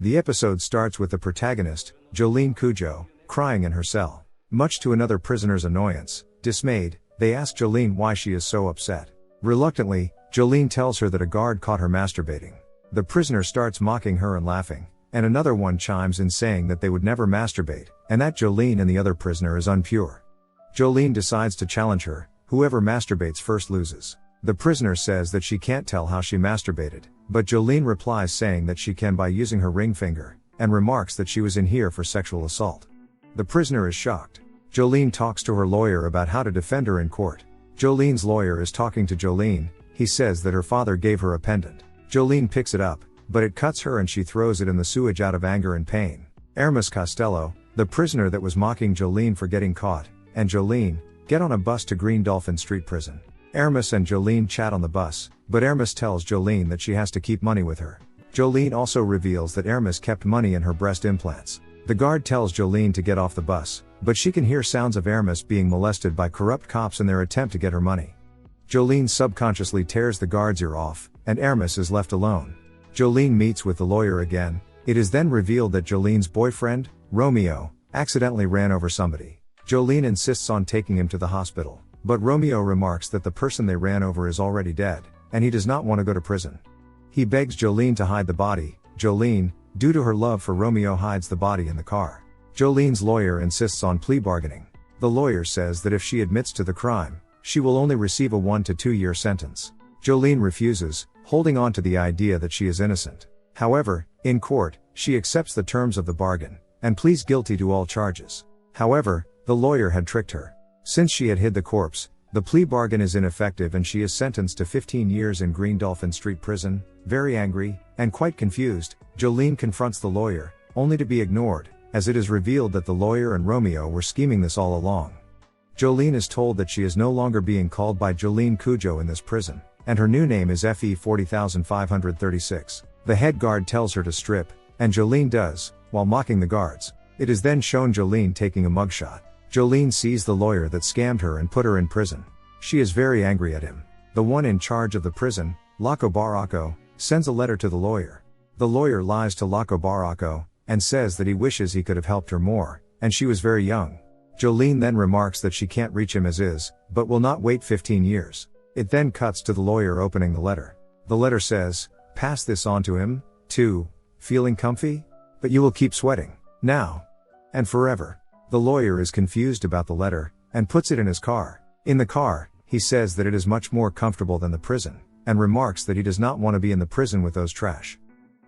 The episode starts with the protagonist, Jolyne Cujoh, crying in her cell. Much to another prisoner's annoyance, dismayed, they ask Jolyne why she is so upset. Reluctantly, Jolyne tells her that a guard caught her masturbating. The prisoner starts mocking her and laughing, and another one chimes in saying that they would never masturbate, and that Jolyne and the other prisoner is unpure. Jolyne decides to challenge her. Whoever masturbates first loses. The prisoner says that she can't tell how she masturbated, but Jolyne replies saying that she can by using her ring finger, and remarks that she was in here for sexual assault. The prisoner is shocked. Jolyne talks to her lawyer about how to defend her in court. Jolyne's lawyer is talking to Jolyne. He says that her father gave her a pendant. Jolyne picks it up, but it cuts her and she throws it in the sewage out of anger and pain. Hermes Costello, the prisoner that was mocking Jolyne for getting caught, and Jolyne, get on a bus to Green Dolphin Street Prison. Hermes and Jolyne chat on the bus, but Hermes tells Jolyne that she has to keep money with her. Jolyne also reveals that Hermes kept money in her breast implants. The guard tells Jolyne to get off the bus, but she can hear sounds of Hermes being molested by corrupt cops in their attempt to get her money. Jolyne subconsciously tears the guard's ear off, and Hermes is left alone. Jolyne meets with the lawyer again. It is then revealed that Jolyne's boyfriend, Romeo, accidentally ran over somebody. Jolyne insists on taking him to the hospital, but Romeo remarks that the person they ran over is already dead, and he does not want to go to prison. He begs Jolyne to hide the body. Jolyne, due to her love for Romeo, hides the body in the car. Jolyne's lawyer insists on plea bargaining. The lawyer says that if she admits to the crime, she will only receive a 1 to 2 year sentence. Jolyne refuses, holding on to the idea that she is innocent. However, in court, she accepts the terms of the bargain, and pleads guilty to all charges. However, the lawyer had tricked her. Since she had hid the corpse, the plea bargain is ineffective and she is sentenced to 15 years in Green Dolphin Street Prison. Very angry, and quite confused, Jolyne confronts the lawyer, only to be ignored, as it is revealed that the lawyer and Romeo were scheming this all along. Jolyne is told that she is no longer being called by Jolyne Cujoh in this prison, and her new name is FE 40536. The head guard tells her to strip, and Jolyne does, while mocking the guards. It is then shown Jolyne taking a mugshot. Jolyne sees the lawyer that scammed her and put her in prison. She is very angry at him. The one in charge of the prison, Laco Baracco, sends a letter to the lawyer. The lawyer lies to Laco Baracco, and says that he wishes he could have helped her more, and she was very young. Jolyne then remarks that she can't reach him as is, but will not wait 15 years. It then cuts to the lawyer opening the letter. The letter says, "Pass this on to him, too. Feeling comfy? But you will keep sweating. Now. And forever." The lawyer is confused about the letter, and puts it in his car. In the car, he says that it is much more comfortable than the prison, and remarks that he does not want to be in the prison with those trash.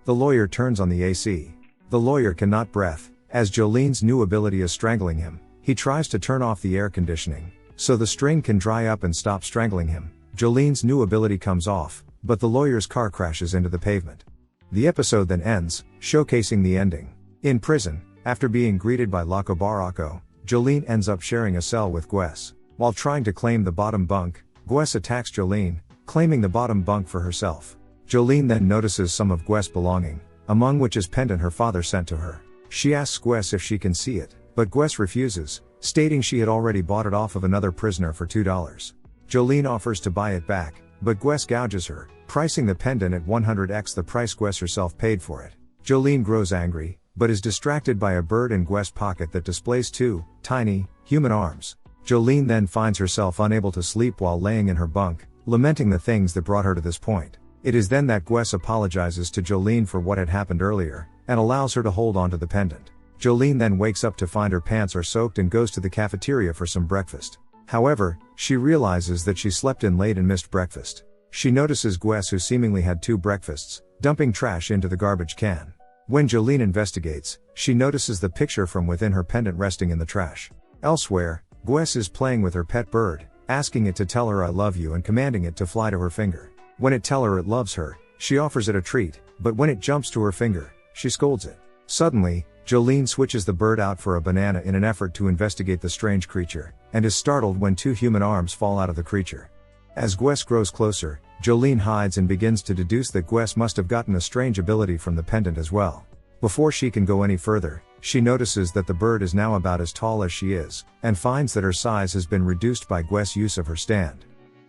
The lawyer turns on the AC. The lawyer cannot breathe, as Jolyne's new ability is strangling him. He tries to turn off the air conditioning, so the string can dry up and stop strangling him. Jolyne's new ability comes off, but the lawyer's car crashes into the pavement. The episode then ends, showcasing the ending. In prison, after being greeted by Laco Baracco, Jolyne ends up sharing a cell with Gwes. While trying to claim the bottom bunk, Gwes attacks Jolyne, claiming the bottom bunk for herself. Jolyne then notices some of Gwes' belonging, among which is pendant her father sent to her. She asks Gwes if she can see it, but Gwes refuses, stating she had already bought it off of another prisoner for $2. Jolyne offers to buy it back, but Gwes gouges her, pricing the pendant at 100x the price Gwes herself paid for it. Jolyne grows angry, but is distracted by a bird in Gwes' pocket that displays 2 tiny, human arms. Jolyne then finds herself unable to sleep while laying in her bunk, lamenting the things that brought her to this point. It is then that Gwes apologizes to Jolyne for what had happened earlier, and allows her to hold on to the pendant. Jolyne then wakes up to find her pants are soaked and goes to the cafeteria for some breakfast. However, she realizes that she slept in late and missed breakfast. She notices Gwes, who seemingly had 2 breakfasts, dumping trash into the garbage can. When Jolyne investigates, she notices the picture from within her pendant resting in the trash. Elsewhere, Gwes is playing with her pet bird, asking it to tell her "I love you" and commanding it to fly to her finger. When it tells her it loves her, she offers it a treat, but when it jumps to her finger, she scolds it. Suddenly, Jolyne switches the bird out for a banana in an effort to investigate the strange creature, and is startled when 2 human arms fall out of the creature. As Gwes grows closer, Jolyne hides and begins to deduce that Gwes must have gotten a strange ability from the pendant as well. Before she can go any further, she notices that the bird is now about as tall as she is, and finds that her size has been reduced by Gwes' use of her stand.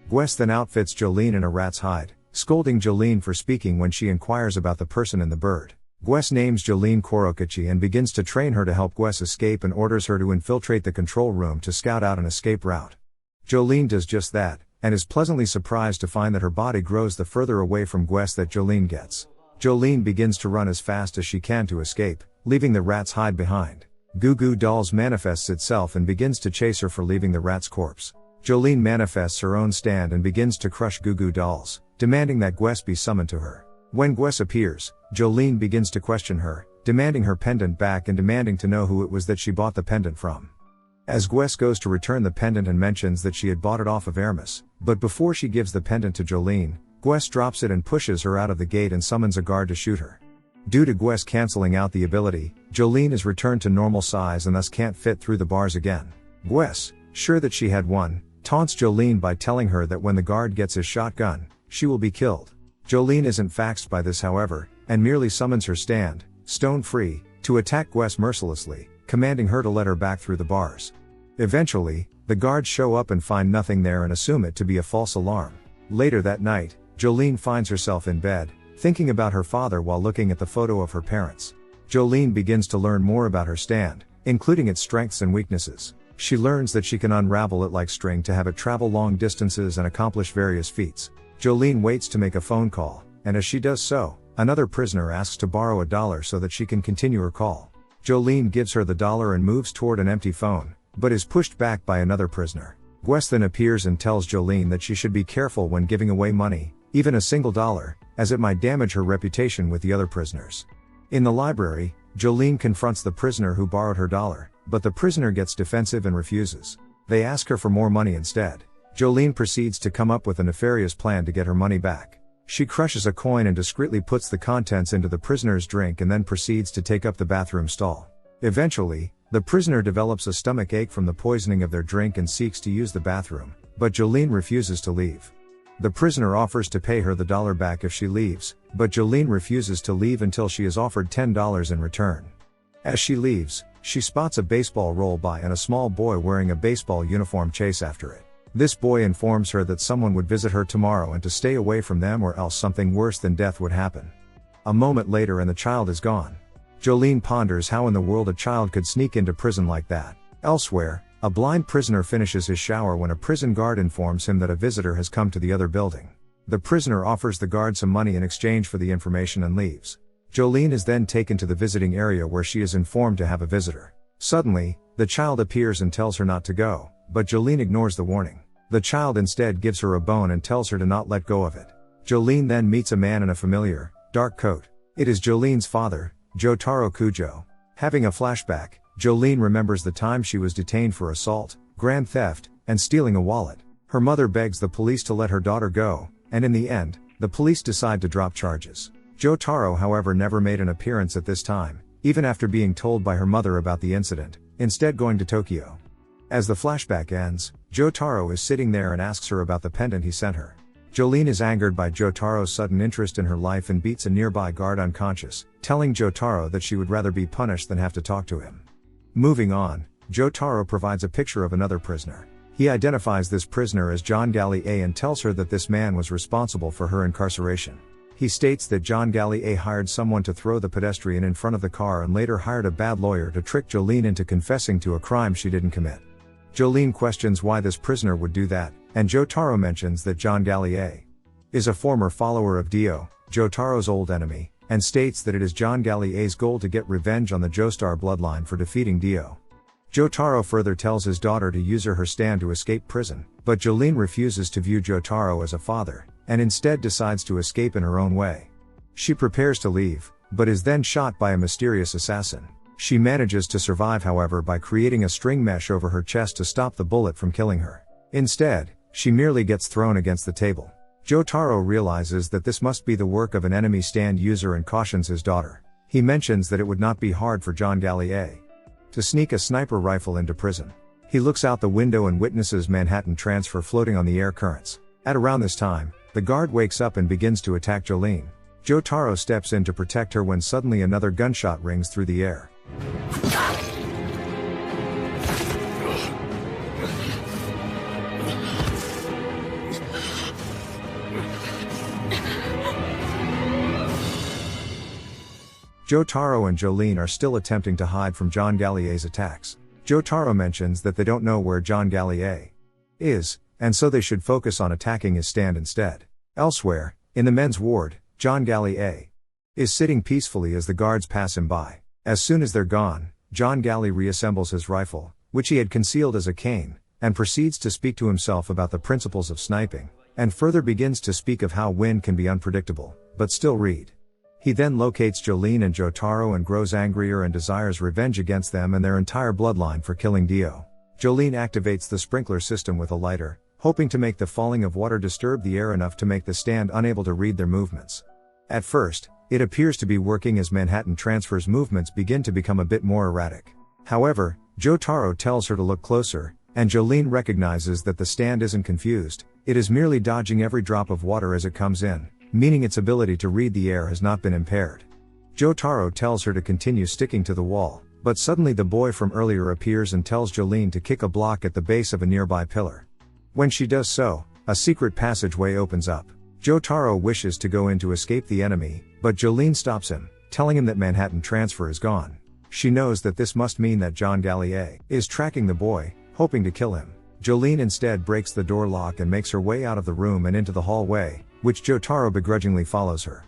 Gwes then outfits Jolyne in a rat's hide, scolding Jolyne for speaking when she inquires about the person in the bird. Guess names Jolyne Cujoh and begins to train her to help Guess escape and orders her to infiltrate the control room to scout out an escape route. Jolyne does just that, and is pleasantly surprised to find that her body grows the further away from Guess that Jolyne gets. Jolyne begins to run as fast as she can to escape, leaving the rats hide behind. Goo Goo Dolls manifests itself and begins to chase her for leaving the rat's corpse. Jolyne manifests her own stand and begins to crush Goo Goo Dolls, demanding that Guess be summoned to her. When Guess appears, Jolyne begins to question her, demanding her pendant back and demanding to know who it was that she bought the pendant from. As Guess goes to return the pendant and mentions that she had bought it off of Hermes, but before she gives the pendant to Jolyne, Guess drops it and pushes her out of the gate and summons a guard to shoot her. Due to Guess cancelling out the ability, Jolyne is returned to normal size and thus can't fit through the bars again. Guess, sure that she had won, taunts Jolyne by telling her that when the guard gets his shotgun, she will be killed. Jolyne isn't faxed by this however, and merely summons her stand, stone free, to attack Guess mercilessly, commanding her to let her back through the bars. Eventually, the guards show up and find nothing there and assume it to be a false alarm. Later that night, Jolyne finds herself in bed, thinking about her father while looking at the photo of her parents. Jolyne begins to learn more about her stand, including its strengths and weaknesses. She learns that she can unravel it like string to have it travel long distances and accomplish various feats. Jolyne waits to make a phone call, and as she does so, another prisoner asks to borrow $1 so that she can continue her call. Jolyne gives her the $1 and moves toward an empty phone, but is pushed back by another prisoner. Guess then appears and tells Jolyne that she should be careful when giving away money, even a single $1, as it might damage her reputation with the other prisoners. In the library, Jolyne confronts the prisoner who borrowed her $1, but the prisoner gets defensive and refuses. They ask her for more money instead. Jolyne proceeds to come up with a nefarious plan to get her money back. She crushes a coin and discreetly puts the contents into the prisoner's drink and then proceeds to take up the bathroom stall. Eventually, the prisoner develops a stomach ache from the poisoning of their drink and seeks to use the bathroom, but Jolyne refuses to leave. The prisoner offers to pay her the $1 back if she leaves, but Jolyne refuses to leave until she is offered $10 in return. As she leaves, she spots a baseball roll by and a small boy wearing a baseball uniform chase after it. This boy informs her that someone would visit her tomorrow and to stay away from them or else something worse than death would happen. A moment later and the child is gone. Jolyne ponders how in the world a child could sneak into prison like that. Elsewhere, a blind prisoner finishes his shower when a prison guard informs him that a visitor has come to the other building. The prisoner offers the guard some money in exchange for the information and leaves. Jolyne is then taken to the visiting area where she is informed to have a visitor. Suddenly, the child appears and tells her not to go, but Jolyne ignores the warning. The child instead gives her a bone and tells her to not let go of it. Jolyne then meets a man in a familiar, dark coat. It is Jolyne's father, Jotaro Kujo. Having a flashback, Jolyne remembers the time she was detained for assault, grand theft, and stealing a wallet. Her mother begs the police to let her daughter go, and in the end, the police decide to drop charges. Jotaro however never made an appearance at this time, even after being told by her mother about the incident, instead going to Tokyo. As the flashback ends, Jotaro is sitting there and asks her about the pendant he sent her. Jolyne is angered by Jotaro's sudden interest in her life and beats a nearby guard unconscious, telling Jotaro that she would rather be punished than have to talk to him. Moving on, Jotaro provides a picture of another prisoner. He identifies this prisoner as John Gallier and tells her that this man was responsible for her incarceration. He states that John Gallier hired someone to throw the pedestrian in front of the car and later hired a bad lawyer to trick Jolyne into confessing to a crime she didn't commit. Jolyne questions why this prisoner would do that, and Jotaro mentions that John Gallier is a former follower of Dio, Jotaro's old enemy, and states that it is John Gallier's goal to get revenge on the Joestar bloodline for defeating Dio. Jotaro further tells his daughter to use her stand to escape prison, but Jolyne refuses to view Jotaro as a father, and instead decides to escape in her own way. She prepares to leave, but is then shot by a mysterious assassin. She manages to survive however by creating a string mesh over her chest to stop the bullet from killing her. Instead, she merely gets thrown against the table. Jotaro realizes that this must be the work of an enemy stand user and cautions his daughter. He mentions that it would not be hard for John Gallier to sneak a sniper rifle into prison. He looks out the window and witnesses Manhattan Transfer floating on the air currents. At around this time, the guard wakes up and begins to attack Jolyne. Jotaro steps in to protect her when suddenly another gunshot rings through the air. Jotaro and Jolyne are still attempting to hide from John Gallier's attacks. Jotaro mentions that they don't know where John Gallier is, and so they should focus on attacking his stand instead. Elsewhere, in the men's ward, John Gallier is sitting peacefully as the guards pass him by. As soon as they're gone, John Gallier reassembles his rifle, which he had concealed as a cane, and proceeds to speak to himself about the principles of sniping, and further begins to speak of how wind can be unpredictable, but still read. He then locates Jolyne and Jotaro and grows angrier and desires revenge against them and their entire bloodline for killing Dio. Jolyne activates the sprinkler system with a lighter, hoping to make the falling of water disturb the air enough to make the stand unable to read their movements. At first, it appears to be working as Manhattan Transfer's movements begin to become a bit more erratic. However, Jotaro tells her to look closer, and Jolyne recognizes that the stand isn't confused, it is merely dodging every drop of water as it comes in, meaning its ability to read the air has not been impaired. Jotaro tells her to continue sticking to the wall, but suddenly the boy from earlier appears and tells Jolyne to kick a block at the base of a nearby pillar. When she does so, a secret passageway opens up. Jotaro wishes to go in to escape the enemy, but Jolyne stops him, telling him that Manhattan Transfer is gone. She knows that this must mean that John Gallier is tracking the boy, hoping to kill him. Jolyne instead breaks the door lock and makes her way out of the room and into the hallway, which Jotaro begrudgingly follows her.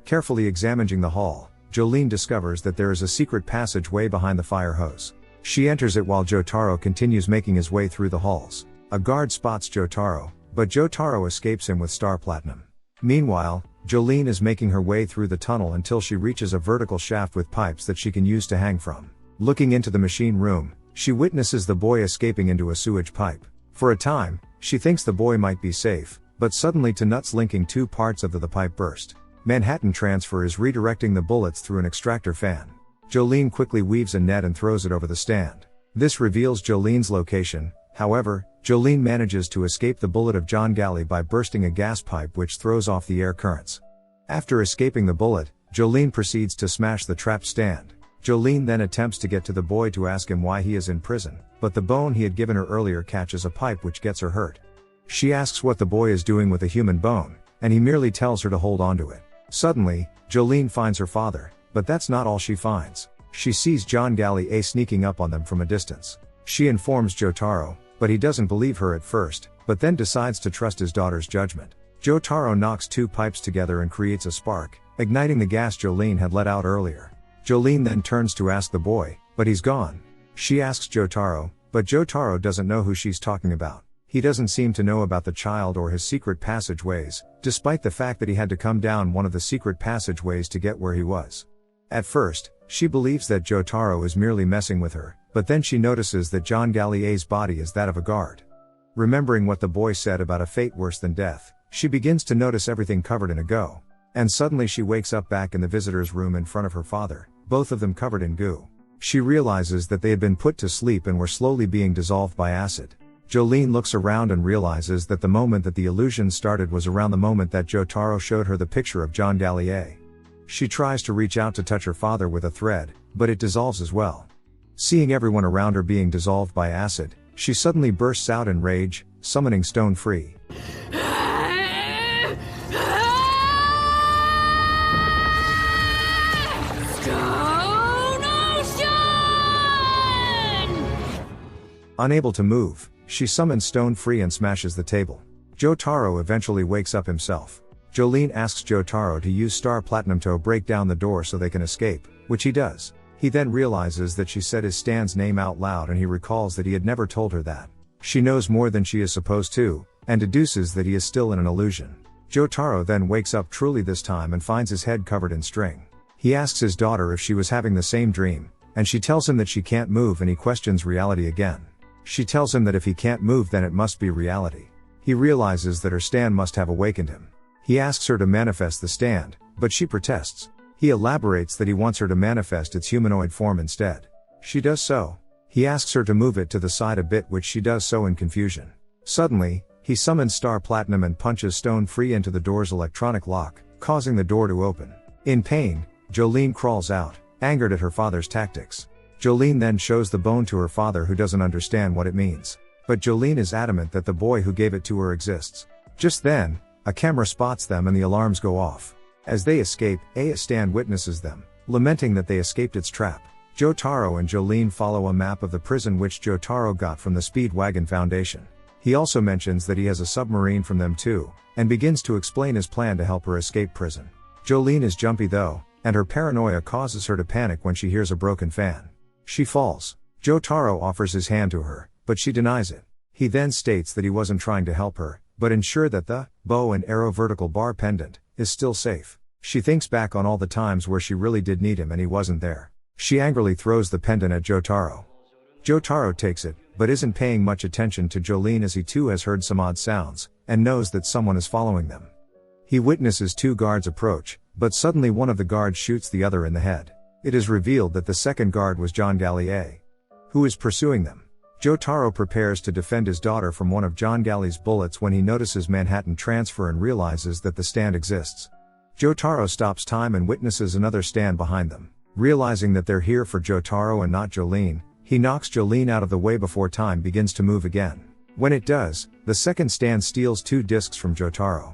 Carefully examining the hall, Jolyne discovers that there is a secret passageway behind the fire hose. She enters it while Jotaro continues making his way through the halls. A guard spots Jotaro, but Jotaro escapes him with star platinum. Meanwhile, Jolyne is making her way through the tunnel until she reaches a vertical shaft with pipes that she can use to hang from. Looking into the machine room, she witnesses the boy escaping into a sewage pipe. For a time, she thinks the boy might be safe, but suddenly two nuts linking two parts of the pipe burst. Manhattan Transfer is redirecting the bullets through an extractor fan. Jolyne quickly weaves a net and throws it over the stand. This reveals Jolyne's location. However, Jolyne manages to escape the bullet of John Gallier by bursting a gas pipe which throws off the air currents. After escaping the bullet, Jolyne proceeds to smash the trapped stand. Jolyne then attempts to get to the boy to ask him why he is in prison, but the bone he had given her earlier catches a pipe which gets her hurt. She asks what the boy is doing with a human bone, and he merely tells her to hold onto it. Suddenly, Jolyne finds her father, but that's not all she finds. She sees John Gallier sneaking up on them from a distance. She informs Jotaro, but he doesn't believe her at first, but then decides to trust his daughter's judgment. Jotaro knocks two pipes together and creates a spark, igniting the gas Jolyne had let out earlier. Jolyne then turns to ask the boy, but he's gone. She asks Jotaro, but Jotaro doesn't know who she's talking about. He doesn't seem to know about the child or his secret passageways, despite the fact that he had to come down one of the secret passageways to get where he was. At first, she believes that Jotaro is merely messing with her, but then she notices that John Gallier's body is that of a guard. Remembering what the boy said about a fate worse than death, she begins to notice everything covered in a goo. And suddenly she wakes up back in the visitor's room in front of her father, both of them covered in goo. She realizes that they had been put to sleep and were slowly being dissolved by acid. Jolyne looks around and realizes that the moment that the illusion started was around the moment that Jotaro showed her the picture of John Gallier. She tries to reach out to touch her father with a thread, but it dissolves as well. Seeing everyone around her being dissolved by acid, she suddenly bursts out in rage, summoning Stone Free. Unable to move, she summons Stone Free and smashes the table. Jotaro eventually wakes up himself. Jolyne asks Jotaro to use Star Platinum to break down the door so they can escape, which he does. He then realizes that she said his stand's name out loud and he recalls that he had never told her that. She knows more than she is supposed to, and deduces that he is still in an illusion. Jotaro then wakes up truly this time and finds his head covered in string. He asks his daughter if she was having the same dream, and she tells him that she can't move and he questions reality again. She tells him that if he can't move then it must be reality. He realizes that her stand must have awakened him. He asks her to manifest the stand, but she protests. He elaborates that he wants her to manifest its humanoid form instead. She does so. He asks her to move it to the side a bit, which she does so in confusion. Suddenly, he summons Star Platinum and punches Stone Free into the door's electronic lock, causing the door to open. In pain, Jolyne crawls out, angered at her father's tactics. Jolyne then shows the bone to her father, who doesn't understand what it means. But Jolyne is adamant that the boy who gave it to her exists. Just then, a camera spots them and the alarms go off. As they escape, a stand witnesses them, lamenting that they escaped its trap. Jotaro and Jolyne follow a map of the prison which Jotaro got from the Speedwagon Foundation. He also mentions that he has a submarine from them too, and begins to explain his plan to help her escape prison. Jolyne is jumpy though, and her paranoia causes her to panic when she hears a broken fan. She falls. Jotaro offers his hand to her, but she denies it. He then states that he wasn't trying to help her, but ensure that the bow and arrow vertical bar pendant is still safe. She thinks back on all the times where she really did need him and he wasn't there. She angrily throws the pendant at Jotaro. Jotaro takes it, but isn't paying much attention to Jolyne as he too has heard some odd sounds, and knows that someone is following them. He witnesses two guards approach, but suddenly one of the guards shoots the other in the head. It is revealed that the second guard was John Gallier, who is pursuing them. Jotaro prepares to defend his daughter from one of John Galley's bullets when he notices Manhattan Transfer and realizes that the stand exists. Jotaro stops time and witnesses another stand behind them. Realizing that they're here for Jotaro and not Jolyne, he knocks Jolyne out of the way before time begins to move again. When it does, the second stand steals 2 discs from Jotaro.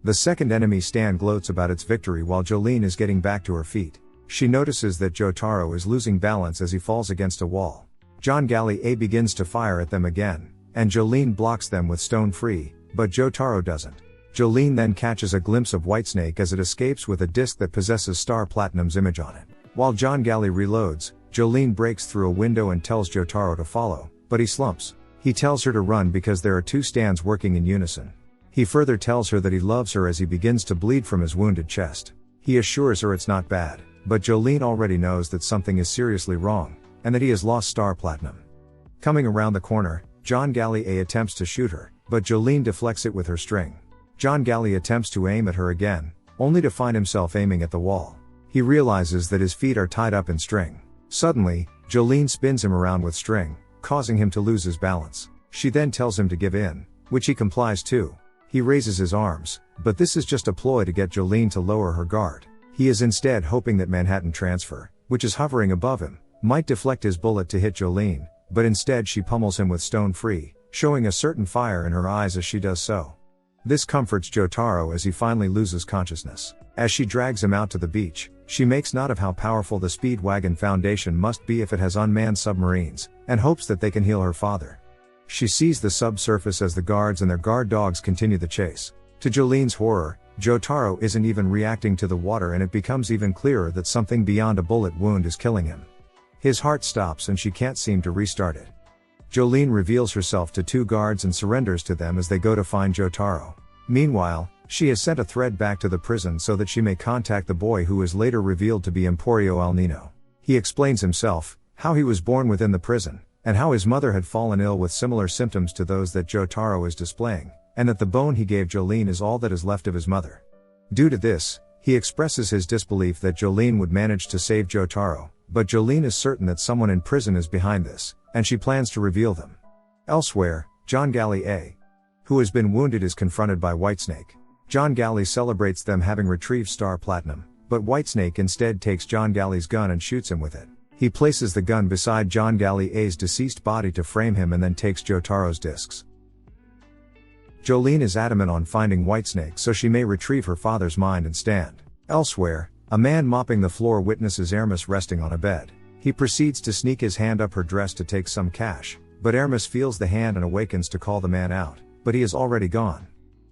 The second enemy stand gloats about its victory while Jolyne is getting back to her feet. She notices that Jotaro is losing balance as he falls against a wall. John Gallier begins to fire at them again, and Jolyne blocks them with stone free, but Jotaro doesn't. Jolyne then catches a glimpse of Whitesnake as it escapes with a disc that possesses Star Platinum's image on it. While John Gallier reloads, Jolyne breaks through a window and tells Jotaro to follow, but he slumps. He tells her to run because there are 2 stands working in unison. He further tells her that he loves her as he begins to bleed from his wounded chest. He assures her it's not bad, but Jolyne already knows that something is seriously wrong, and that he has lost Star Platinum. Coming around the corner, John Gallier attempts to shoot her, but Jolyne deflects it with her string. John Gallier attempts to aim at her again, only to find himself aiming at the wall. He realizes that his feet are tied up in string. Suddenly, Jolyne spins him around with string, causing him to lose his balance. She then tells him to give in, which he complies to. He raises his arms, but this is just a ploy to get Jolyne to lower her guard. He is instead hoping that Manhattan Transfer, which is hovering above him, might deflect his bullet to hit Jolyne, but instead she pummels him with stone free, showing a certain fire in her eyes as she does so. This comforts Jotaro as he finally loses consciousness. As she drags him out to the beach, she makes note of how powerful the Speedwagon Foundation must be if it has unmanned submarines, and hopes that they can heal her father. She sees the subsurface as the guards and their guard dogs continue the chase. To Jolyne's horror, Jotaro isn't even reacting to the water and it becomes even clearer that something beyond a bullet wound is killing him. His heart stops and she can't seem to restart it. Jolyne reveals herself to 2 guards and surrenders to them as they go to find Jotaro. Meanwhile, she has sent a thread back to the prison so that she may contact the boy who is later revealed to be Emporio El Nino. He explains himself, how he was born within the prison, and how his mother had fallen ill with similar symptoms to those that Jotaro is displaying, and that the bone he gave Jolyne is all that is left of his mother. Due to this, he expresses his disbelief that Jolyne would manage to save Jotaro, but Jolyne is certain that someone in prison is behind this, and she plans to reveal them. Elsewhere, John Gallier, who has been wounded, is confronted by Whitesnake. John Gallier celebrates them having retrieved Star Platinum, but Whitesnake instead takes John Gallier's gun and shoots him with it. He places the gun beside John Gallier's deceased body to frame him and then takes Jotaro's discs. Jolyne is adamant on finding Whitesnake so she may retrieve her father's mind and stand. Elsewhere, a man mopping the floor witnesses Hermes resting on a bed. He proceeds to sneak his hand up her dress to take some cash, but Hermes feels the hand and awakens to call the man out, but he is already gone.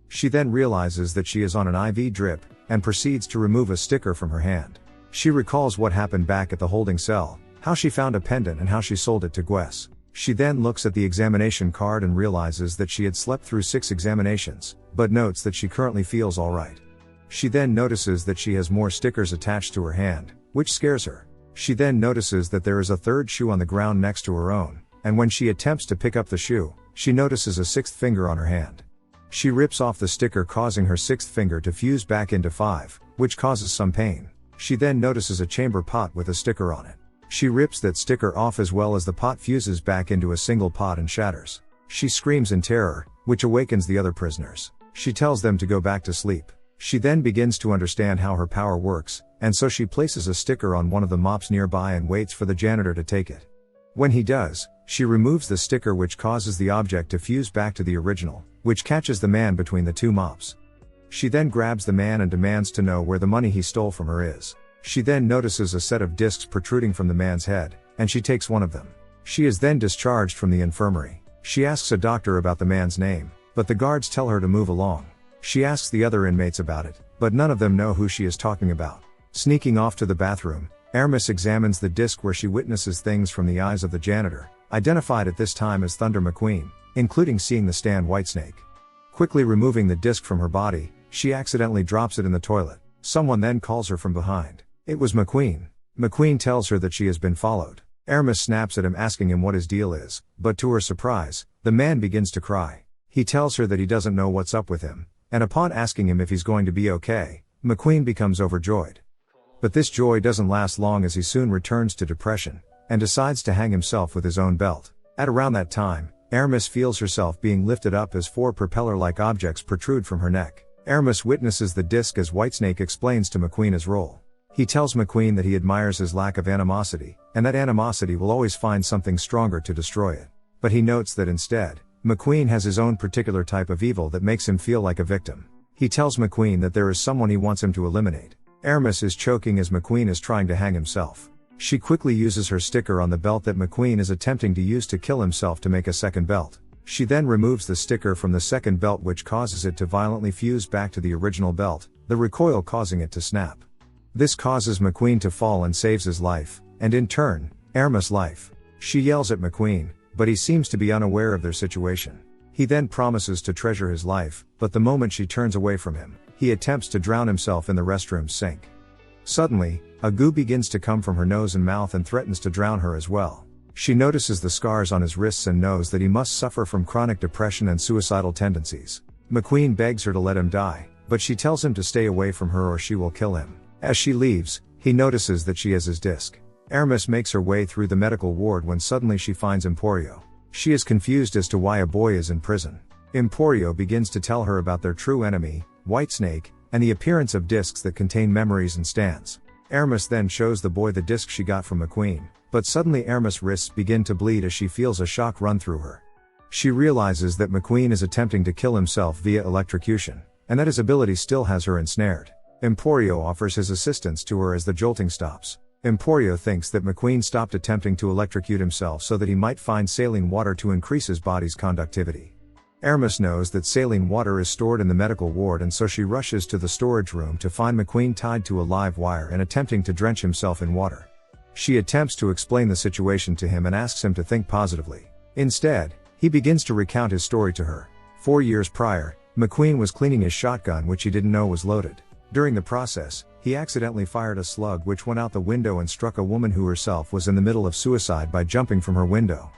She then realizes that she is on an IV drip, and proceeds to remove a sticker from her hand. She recalls what happened back at the holding cell, how she found a pendant and how she sold it to Gwes. She then looks at the examination card and realizes that she had slept through 6 examinations, but notes that she currently feels alright. She then notices that she has more stickers attached to her hand, which scares her. She then notices that there is a 3rd shoe on the ground next to her own, and when she attempts to pick up the shoe, she notices a 6th finger on her hand. She rips off the sticker, causing her 6th finger to fuse back into 5, which causes some pain. She then notices a chamber pot with a sticker on it. She rips that sticker off as well as the pot fuses back into a single pot and shatters. She screams in terror, which awakens the other prisoners. She tells them to go back to sleep. She then begins to understand how her power works, and so she places a sticker on one of the mops nearby and waits for the janitor to take it. When he does, she removes the sticker, which causes the object to fuse back to the original, which catches the man between the 2 mops. She then grabs the man and demands to know where the money he stole from her is. She then notices a set of discs protruding from the man's head, and she takes one of them. She is then discharged from the infirmary. She asks a doctor about the man's name, but the guards tell her to move along. She asks the other inmates about it, but none of them know who she is talking about. Sneaking off to the bathroom, Hermes examines the disc where she witnesses things from the eyes of the janitor, identified at this time as Thunder McQueen, including seeing the stand Whitesnake. Quickly removing the disc from her body, she accidentally drops it in the toilet. Someone then calls her from behind. It was McQueen. McQueen tells her that she has been followed. Hermes snaps at him asking him what his deal is, but to her surprise, the man begins to cry. He tells her that he doesn't know what's up with him, and upon asking him if he's going to be okay, McQueen becomes overjoyed. But this joy doesn't last long as he soon returns to depression, and decides to hang himself with his own belt. At around that time, Hermes feels herself being lifted up as 4 propeller-like objects protrude from her neck. Hermes witnesses the disc as Whitesnake explains to McQueen his role. He tells McQueen that he admires his lack of animosity, and that animosity will always find something stronger to destroy it. But he notes that instead, McQueen has his own particular type of evil that makes him feel like a victim. He tells McQueen that there is someone he wants him to eliminate. Hermes is choking as McQueen is trying to hang himself. She quickly uses her sticker on the belt that McQueen is attempting to use to kill himself to make a second belt. She then removes the sticker from the second belt, which causes it to violently fuse back to the original belt, the recoil causing it to snap. This causes McQueen to fall and saves his life, and in turn, Hermes' life. She yells at McQueen, but he seems to be unaware of their situation. He then promises to treasure his life, but the moment she turns away from him, he attempts to drown himself in the restroom's sink. Suddenly, a goo begins to come from her nose and mouth and threatens to drown her as well. She notices the scars on his wrists and knows that he must suffer from chronic depression and suicidal tendencies. McQueen begs her to let him die, but she tells him to stay away from her or she will kill him. As she leaves, he notices that she has his disc. Hermes makes her way through the medical ward when suddenly she finds Emporio. She is confused as to why a boy is in prison. Emporio begins to tell her about their true enemy, Whitesnake, and the appearance of discs that contain memories and stands. Hermes then shows the boy the disc she got from McQueen, but suddenly Hermes' wrists begin to bleed as she feels a shock run through her. She realizes that McQueen is attempting to kill himself via electrocution, and that his ability still has her ensnared. Emporio offers his assistance to her as the jolting stops. Emporio thinks that McQueen stopped attempting to electrocute himself so that he might find saline water to increase his body's conductivity. Hermes knows that saline water is stored in the medical ward, and so she rushes to the storage room to find McQueen tied to a live wire and attempting to drench himself in water. She attempts to explain the situation to him and asks him to think positively. Instead, he begins to recount his story to her. 4 years prior, McQueen was cleaning his shotgun, which he didn't know was loaded. During the process, he accidentally fired a slug which went out the window and struck a woman who herself was in the middle of suicide by jumping from her window.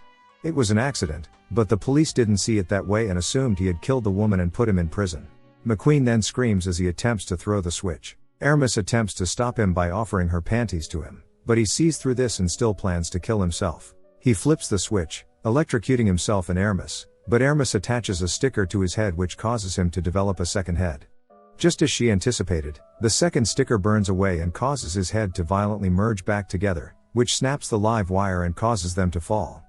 It was an accident, but the police didn't see it that way and assumed he had killed the woman and put him in prison. McQueen then screams as he attempts to throw the switch. Hermes attempts to stop him by offering her panties to him, but he sees through this and still plans to kill himself. He flips the switch, electrocuting himself and Hermes, but Hermes attaches a sticker to his head which causes him to develop a second head. Just as she anticipated, the second sticker burns away and causes his head to violently merge back together, which snaps the live wire and causes them to fall.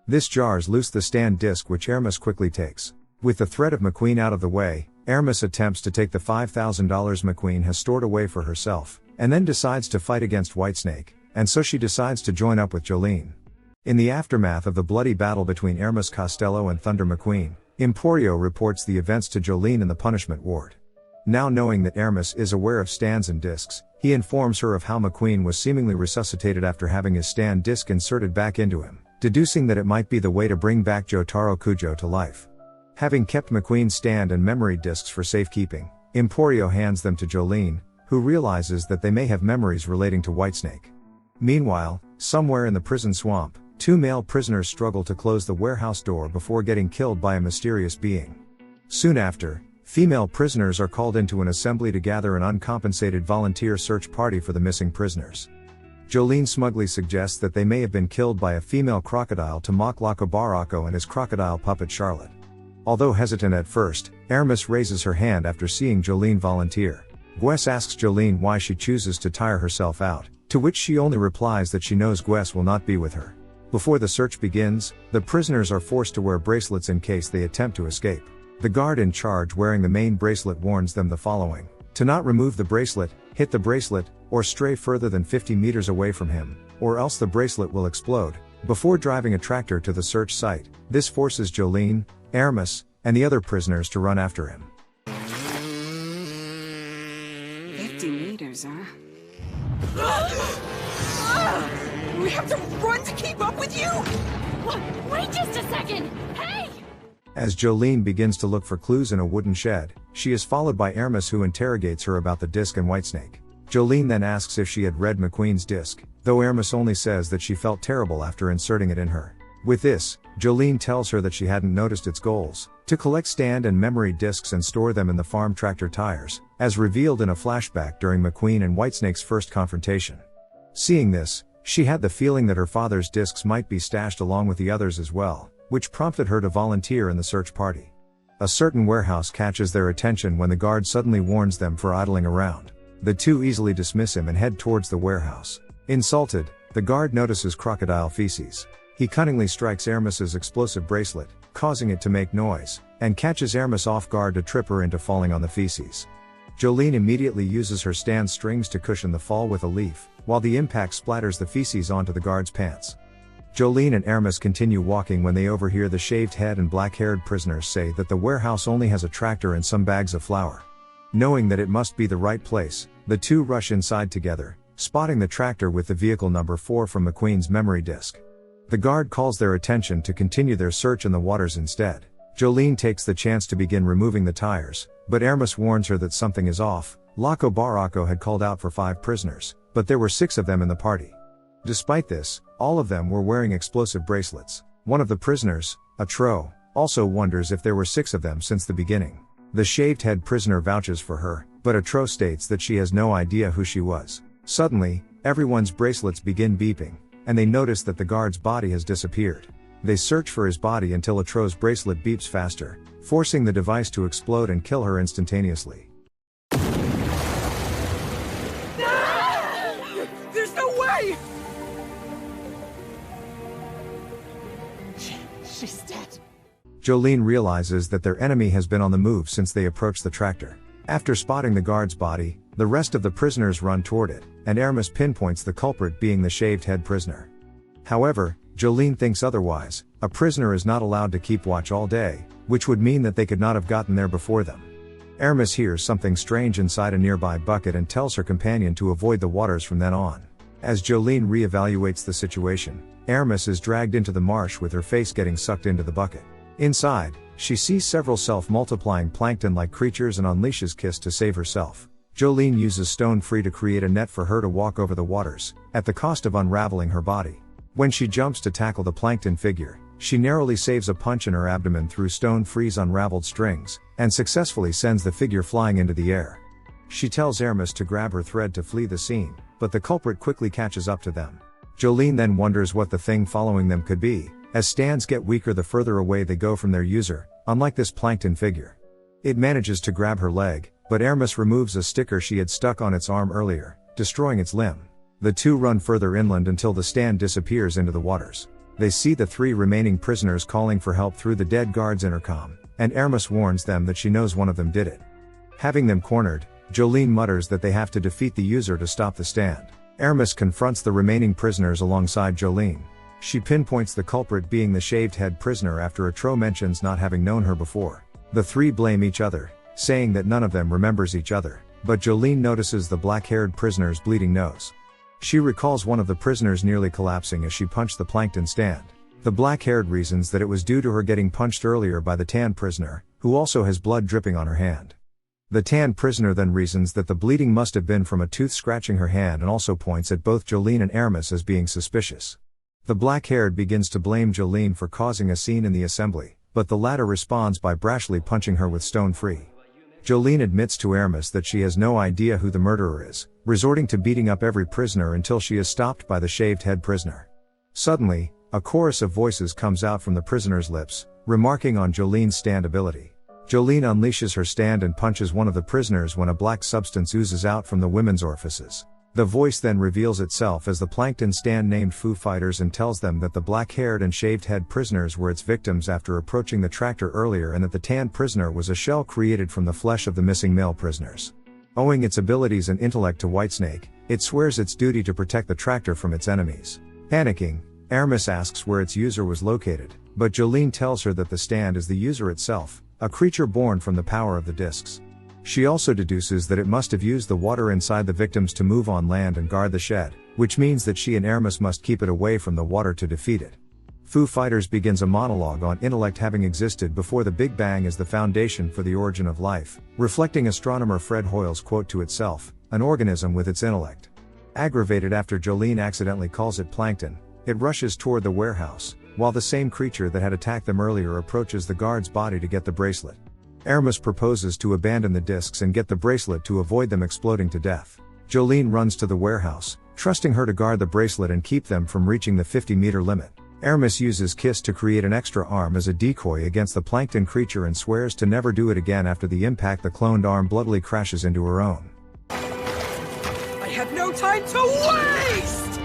This jars loose the stand disc, which Hermes quickly takes. With the threat of McQueen out of the way, Hermes attempts to take the $5,000 McQueen has stored away for herself, and then decides to fight against Whitesnake, and so she decides to join up with Jolyne. In the aftermath of the bloody battle between Hermes Costello and Thunder McQueen, Emporio reports the events to Jolyne in the punishment ward. Now knowing that Hermes is aware of stands and discs, he informs her of how McQueen was seemingly resuscitated after having his stand disc inserted back into him, deducing that it might be the way to bring back Jotaro Kujo to life. Having kept McQueen's stand and memory discs for safekeeping, Emporio hands them to Jolyne, who realizes that they may have memories relating to Whitesnake. Meanwhile, somewhere in the prison swamp, 2 male prisoners struggle to close the warehouse door before getting killed by a mysterious being. Soon after, female prisoners are called into an assembly to gather an uncompensated volunteer search party for the missing prisoners. Jolyne smugly suggests that they may have been killed by a female crocodile to mock Barako and his crocodile puppet Charlotte. Although hesitant at first, Hermes raises her hand after seeing Jolyne volunteer. Gwes asks Jolyne why she chooses to tire herself out, to which she only replies that she knows Gwes will not be with her. Before the search begins, the prisoners are forced to wear bracelets in case they attempt to escape. The guard in charge wearing the main bracelet warns them the following: to not remove the bracelet, hit the bracelet, or stray further than 50 meters away from him, or else the bracelet will explode, before driving a tractor to the search site. This forces Jolyne, Aramis, and the other prisoners to run after him. 50 meters, huh? We have to run to keep up with you! Wait just a second! Hey! As Jolyne begins to look for clues in a wooden shed, she is followed by Aramis, who interrogates her about the disc and Whitesnake. Jolyne then asks if she had read McQueen's disc, though Aramis only says that she felt terrible after inserting it in her. With this, Jolyne tells her that she hadn't noticed its goals: to collect stand and memory discs and store them in the farm tractor tires, as revealed in a flashback during McQueen and Whitesnake's first confrontation. Seeing this, she had the feeling that her father's discs might be stashed along with the others as well, which prompted her to volunteer in the search party. A certain warehouse catches their attention when the guard suddenly warns them for idling around. The two easily dismiss him and head towards the warehouse. Insulted, the guard notices crocodile feces. He cunningly strikes Aramis's explosive bracelet, causing it to make noise, and catches Aramis off guard to trip her into falling on the feces. Jolyne immediately uses her stand strings to cushion the fall with a leaf, while the impact splatters the feces onto the guard's pants. Jolyne and Aramis continue walking when they overhear the shaved head and black-haired prisoners say that the warehouse only has a tractor and some bags of flour. Knowing that it must be the right place, the two rush inside together, spotting the tractor with the vehicle number 4 from McQueen's memory disc. The guard calls their attention to continue their search in the waters instead. Jolyne takes the chance to begin removing the tires, but Aramis warns her that something is off. Laco Baracco had called out for 5 prisoners, but there were 6 of them in the party. Despite this, all of them were wearing explosive bracelets. One of the prisoners, Atro, also wonders if there were 6 of them since the beginning. The shaved head prisoner vouches for her, but Atro states that she has no idea who she was. Suddenly, everyone's bracelets begin beeping, and they notice that the guard's body has disappeared. They search for his body until Atro's bracelet beeps faster, forcing the device to explode and kill her instantaneously. There's no way! She's dead. Jolyne realizes that their enemy has been on the move since they approached the tractor. After spotting the guard's body, the rest of the prisoners run toward it, and Aramis pinpoints the culprit being the shaved head prisoner. However, Jolyne thinks otherwise. A prisoner is not allowed to keep watch all day, which would mean that they could not have gotten there before them. Aramis hears something strange inside a nearby bucket and tells her companion to avoid the waters from then on. As Jolyne re-evaluates the situation, Aramis is dragged into the marsh with her face getting sucked into the bucket. Inside, she sees several self-multiplying plankton-like creatures and unleashes Kiss to save herself. Jolyne uses Stone Free to create a net for her to walk over the waters, at the cost of unraveling her body. When she jumps to tackle the plankton figure, she narrowly saves a punch in her abdomen through Stone Free's unraveled strings, and successfully sends the figure flying into the air. She tells Aramis to grab her thread to flee the scene, but the culprit quickly catches up to them. Jolyne then wonders what the thing following them could be, as stands get weaker the further away they go from their user, unlike this plankton figure. It manages to grab her leg, but Aramis removes a sticker she had stuck on its arm earlier, destroying its limb. The two run further inland until the stand disappears into the waters. They see the 3 remaining prisoners calling for help through the dead guard's intercom, and Aramis warns them that she knows one of them did it. Having them cornered, Jolyne mutters that they have to defeat the user to stop the stand. Aramis confronts the remaining prisoners alongside Jolyne. She pinpoints the culprit being the shaved head prisoner after Atro mentions not having known her before. The 3 blame each other, saying that none of them remembers each other, but Jolyne notices the black-haired prisoner's bleeding nose. She recalls one of the prisoners nearly collapsing as she punched the plankton stand. The black-haired reasons that it was due to her getting punched earlier by the tan prisoner, who also has blood dripping on her hand. The tan prisoner then reasons that the bleeding must have been from a tooth scratching her hand and also points at both Jolyne and Aramis as being suspicious. The black-haired begins to blame Jolyne for causing a scene in the assembly, but the latter responds by brashly punching her with Stone Free. Jolyne admits to Aramis that she has no idea who the murderer is, resorting to beating up every prisoner until she is stopped by the shaved head prisoner. Suddenly, a chorus of voices comes out from the prisoner's lips, remarking on Jolyne's stand ability. Jolyne unleashes her stand and punches one of the prisoners when a black substance oozes out from the women's orifices. The voice then reveals itself as the plankton stand named Foo Fighters and tells them that the black-haired and shaved-head prisoners were its victims after approaching the tractor earlier and that the tan prisoner was a shell created from the flesh of the missing male prisoners. Owing its abilities and intellect to Whitesnake, it swears its duty to protect the tractor from its enemies. Panicking, Aramis asks where its user was located, but Jolyne tells her that the stand is the user itself, a creature born from the power of the discs. She also deduces that it must have used the water inside the victims to move on land and guard the shed, which means that she and Aramis must keep it away from the water to defeat it. Foo Fighters begins a monologue on intellect having existed before the Big Bang as the foundation for the origin of life, reflecting astronomer Fred Hoyle's quote to itself, "An organism with its intellect." Aggravated after Jolyne accidentally calls it plankton, it rushes toward the warehouse, while the same creature that had attacked them earlier approaches the guard's body to get the bracelet. Aramis proposes to abandon the discs and get the bracelet to avoid them exploding to death. Jolyne runs to the warehouse, trusting her to guard the bracelet and keep them from reaching the 50-meter limit. Aramis uses Kiss to create an extra arm as a decoy against the plankton creature and swears to never do it again. After the impact, the cloned arm bloodily crashes into her own. I have no time to waste!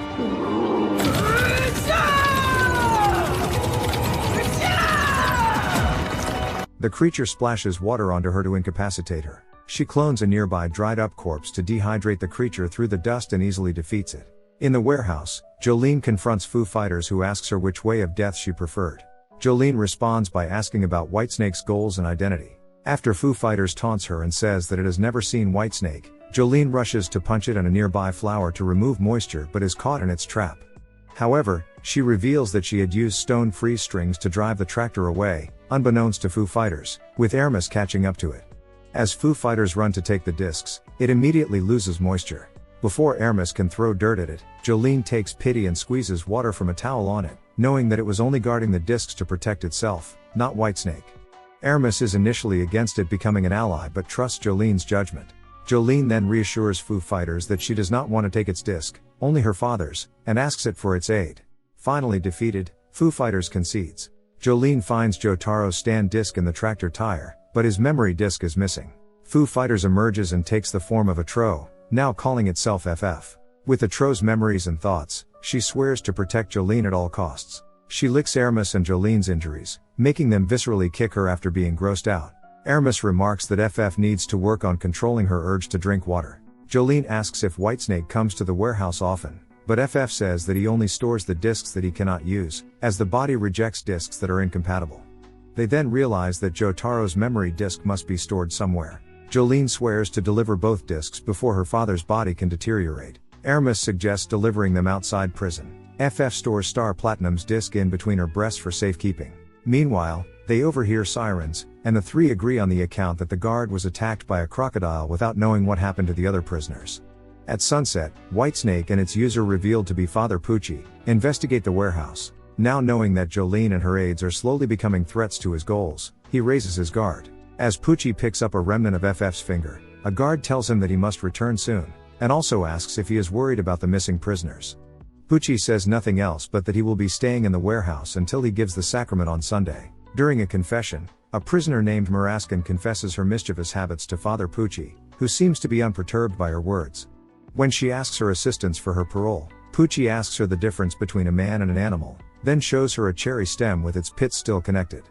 The creature splashes water onto her to incapacitate her. She clones a nearby dried-up corpse to dehydrate the creature through the dust and easily defeats it. In the warehouse, Jolyne confronts Foo Fighters, who asks her which way of death she preferred. Jolyne responds by asking about Whitesnake's goals and identity. After Foo Fighters taunts her and says that it has never seen Whitesnake, Jolyne rushes to punch it and a nearby flower to remove moisture but is caught in its trap. However, she reveals that she had used stone freeze strings to drive the tractor away, unbeknownst to Foo Fighters, with Aramis catching up to it. As Foo Fighters run to take the discs, it immediately loses moisture. Before Aramis can throw dirt at it, Jolyne takes pity and squeezes water from a towel on it, knowing that it was only guarding the discs to protect itself, not Whitesnake. Aramis is initially against it becoming an ally but trusts Jolyne's judgment. Jolyne then reassures Foo Fighters that she does not want to take its disc, only her father's, and asks it for its aid. Finally defeated, Foo Fighters concedes. Jolyne finds Jotaro's stand disc in the tractor tire, but his memory disc is missing. Foo Fighters emerges and takes the form of a Tro, now calling itself FF. With the Tro's memories and thoughts, she swears to protect Jolyne at all costs. She licks Aramis and Jolyne's injuries, making them viscerally kick her after being grossed out. Aramis remarks that FF needs to work on controlling her urge to drink water. Jolyne asks if Whitesnake comes to the warehouse often, but FF says that he only stores the discs that he cannot use, as the body rejects discs that are incompatible. They then realize that Jotaro's memory disc must be stored somewhere. Jolyne swears to deliver both discs before her father's body can deteriorate. Aramis suggests delivering them outside prison. FF stores Star Platinum's disc in between her breasts for safekeeping. Meanwhile, they overhear sirens, and the three agree on the account that the guard was attacked by a crocodile without knowing what happened to the other prisoners. At sunset, Whitesnake and its user, revealed to be Father Pucci, investigate the warehouse. Now knowing that Jolyne and her aides are slowly becoming threats to his goals, he raises his guard. As Pucci picks up a remnant of FF's finger, a guard tells him that he must return soon, and also asks if he is worried about the missing prisoners. Pucci says nothing else but that he will be staying in the warehouse until he gives the sacrament on Sunday. During a confession, a prisoner named Maraskin confesses her mischievous habits to Father Pucci, who seems to be unperturbed by her words. When she asks her assistance for her parole, Pucci asks her the difference between a man and an animal, then shows her a cherry stem with its pits still connected.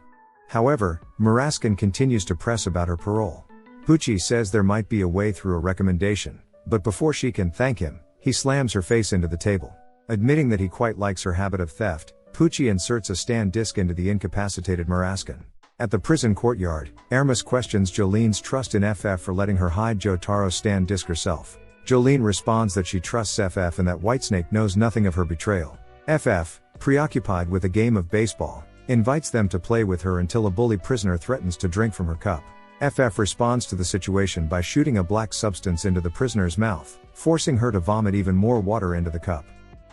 However, Maraskin continues to press about her parole. Pucci says there might be a way through a recommendation, but before she can thank him, he slams her face into the table. Admitting that he quite likes her habit of theft, Pucci inserts a stand disc into the incapacitated Maraskin. At the prison courtyard, Aramis questions Jolyne's trust in FF for letting her hide Jotaro's stand disc herself. Jolyne responds that she trusts FF and that Whitesnake knows nothing of her betrayal. FF, preoccupied with a game of baseball, invites them to play with her until a bully prisoner threatens to drink from her cup. FF responds to the situation by shooting a black substance into the prisoner's mouth, forcing her to vomit even more water into the cup.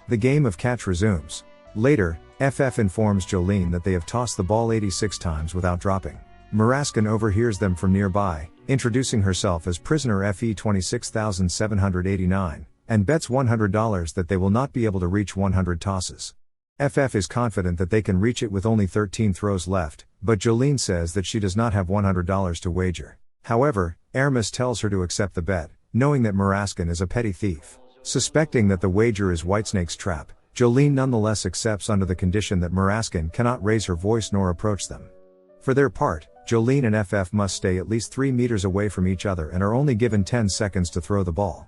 The game of catch resumes. Later, FF informs Jolyne that they have tossed the ball 86 times without dropping. Maraskin overhears them from nearby, introducing herself as prisoner FE 26789, and bets $100 that they will not be able to reach 100 tosses. FF is confident that they can reach it with only 13 throws left, but Jolyne says that she does not have $100 to wager. However, Aramis tells her to accept the bet, knowing that Maraskin is a petty thief. Suspecting that the wager is Whitesnake's trap, Jolyne nonetheless accepts under the condition that Maraskin cannot raise her voice nor approach them. For their part, Jolyne and FF must stay at least 3 meters away from each other and are only given 10 seconds to throw the ball.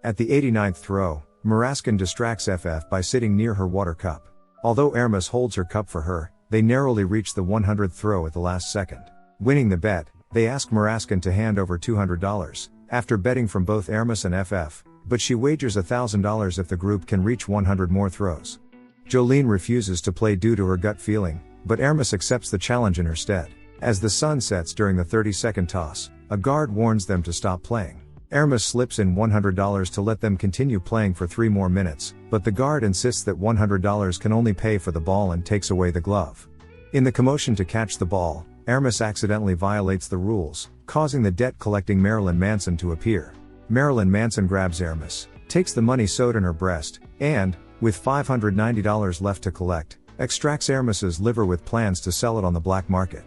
At the 89th throw, Maraskan distracts FF by sitting near her water cup. Although Hermes holds her cup for her, they narrowly reach the 100th throw at the last second. Winning the bet, they ask Maraskan to hand over $200, after betting from both Hermes and FF, but she wagers $1,000 if the group can reach 100 more throws. Jolyne refuses to play due to her gut feeling, but Hermes accepts the challenge in her stead. As the sun sets during the 30-second toss, a guard warns them to stop playing. Hermes slips in $100 to let them continue playing for 3 more minutes, but the guard insists that $100 can only pay for the ball and takes away the glove. In the commotion to catch the ball, Hermes accidentally violates the rules, causing the debt-collecting Marilyn Manson to appear. Marilyn Manson grabs Hermes, takes the money sewed in her breast, and, with $590 left to collect, extracts Hermes's liver with plans to sell it on the black market.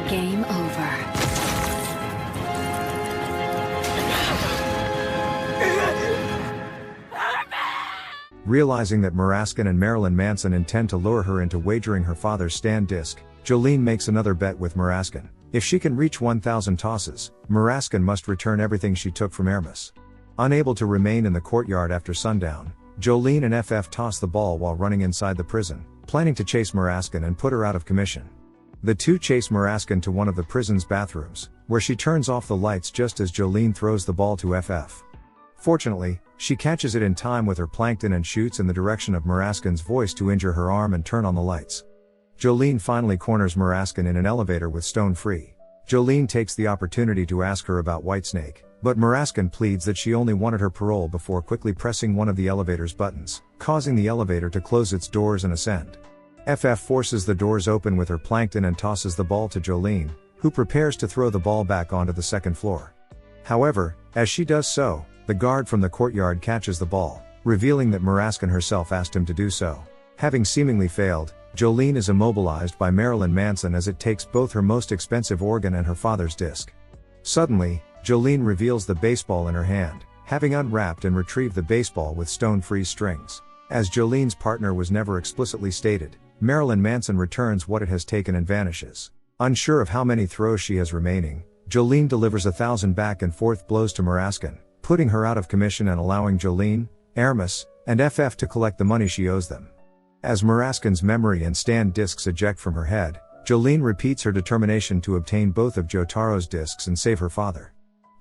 Game over. Realizing that Maraskan and Marilyn Manson intend to lure her into wagering her father's stand disc, Jolyne makes another bet with Maraskan. If she can reach 1,000 tosses, Maraskan must return everything she took from Hermes. Unable to remain in the courtyard after sundown, Jolyne and FF toss the ball while running inside the prison, planning to chase Maraskan and put her out of commission. The two chase Maraskan to one of the prison's bathrooms, where she turns off the lights just as Jolyne throws the ball to FF. Fortunately, she catches it in time with her plankton and shoots in the direction of Maraskan's voice to injure her arm and turn on the lights. Jolyne finally corners Maraskan in an elevator with Stone free. Jolyne takes the opportunity to ask her about Whitesnake, but Maraskan pleads that she only wanted her parole before quickly pressing one of the elevator's buttons, causing the elevator to close its doors and ascend. FF forces the doors open with her plankton and tosses the ball to Jolyne, who prepares to throw the ball back onto the second floor. However, as she does so, the guard from the courtyard catches the ball, revealing that Maraskan herself asked him to do so. Having seemingly failed, Jolyne is immobilized by Marilyn Manson as it takes both her most expensive organ and her father's disc. Suddenly, Jolyne reveals the baseball in her hand, having unwrapped and retrieved the baseball with stone-free strings. As Jolyne's partner was never explicitly stated, Marilyn Manson returns what it has taken and vanishes. Unsure of how many throws she has remaining, Jolyne delivers 1,000 back and forth blows to Maraskan, putting her out of commission and allowing Jolyne, Hermes, and FF to collect the money she owes them. As Maraskan's memory and stand discs eject from her head, Jolyne repeats her determination to obtain both of Jotaro's discs and save her father.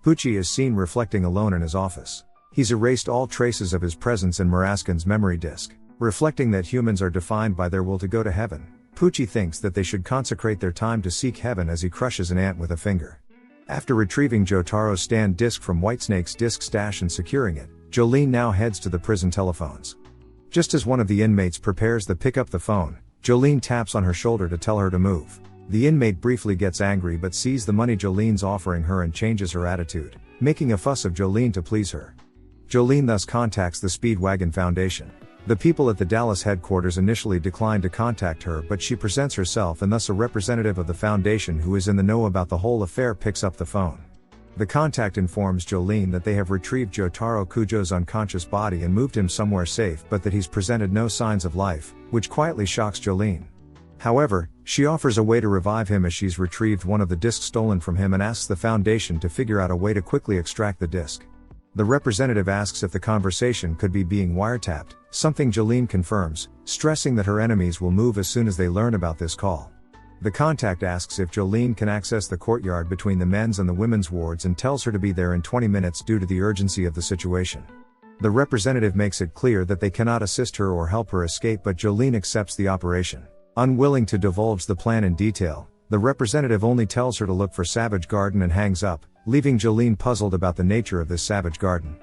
Pucci is seen reflecting alone in his office. He's erased all traces of his presence in Maraskan's memory disc. Reflecting that humans are defined by their will to go to heaven, Pucci thinks that they should consecrate their time to seek heaven as he crushes an ant with a finger. After retrieving Jotaro's stand disc from Whitesnake's disc stash and securing it, Jolyne now heads to the prison telephones. Just as one of the inmates prepares to pick up the phone, Jolyne taps on her shoulder to tell her to move. The inmate briefly gets angry but sees the money Jolyne's offering her and changes her attitude, making a fuss of Jolyne to please her. Jolyne thus contacts the Speedwagon Foundation. The people at the Dallas headquarters initially decline to contact her, but she presents herself and thus a representative of the foundation who is in the know about the whole affair picks up the phone. The contact informs Jolyne that they have retrieved Jotaro Kujo's unconscious body and moved him somewhere safe, but that he's presented no signs of life, which quietly shocks Jolyne. However, she offers a way to revive him as she's retrieved one of the discs stolen from him and asks the foundation to figure out a way to quickly extract the disc. The representative asks if the conversation could be being wiretapped, something Jolyne confirms, stressing that her enemies will move as soon as they learn about this call. The contact asks if Jolyne can access the courtyard between the men's and the women's wards and tells her to be there in 20 minutes due to the urgency of the situation. The representative makes it clear that they cannot assist her or help her escape, but Jolyne accepts the operation. Unwilling to divulge the plan in detail, the representative only tells her to look for Savage Garden and hangs up, leaving Jolyne puzzled about the nature of this Savage Garden.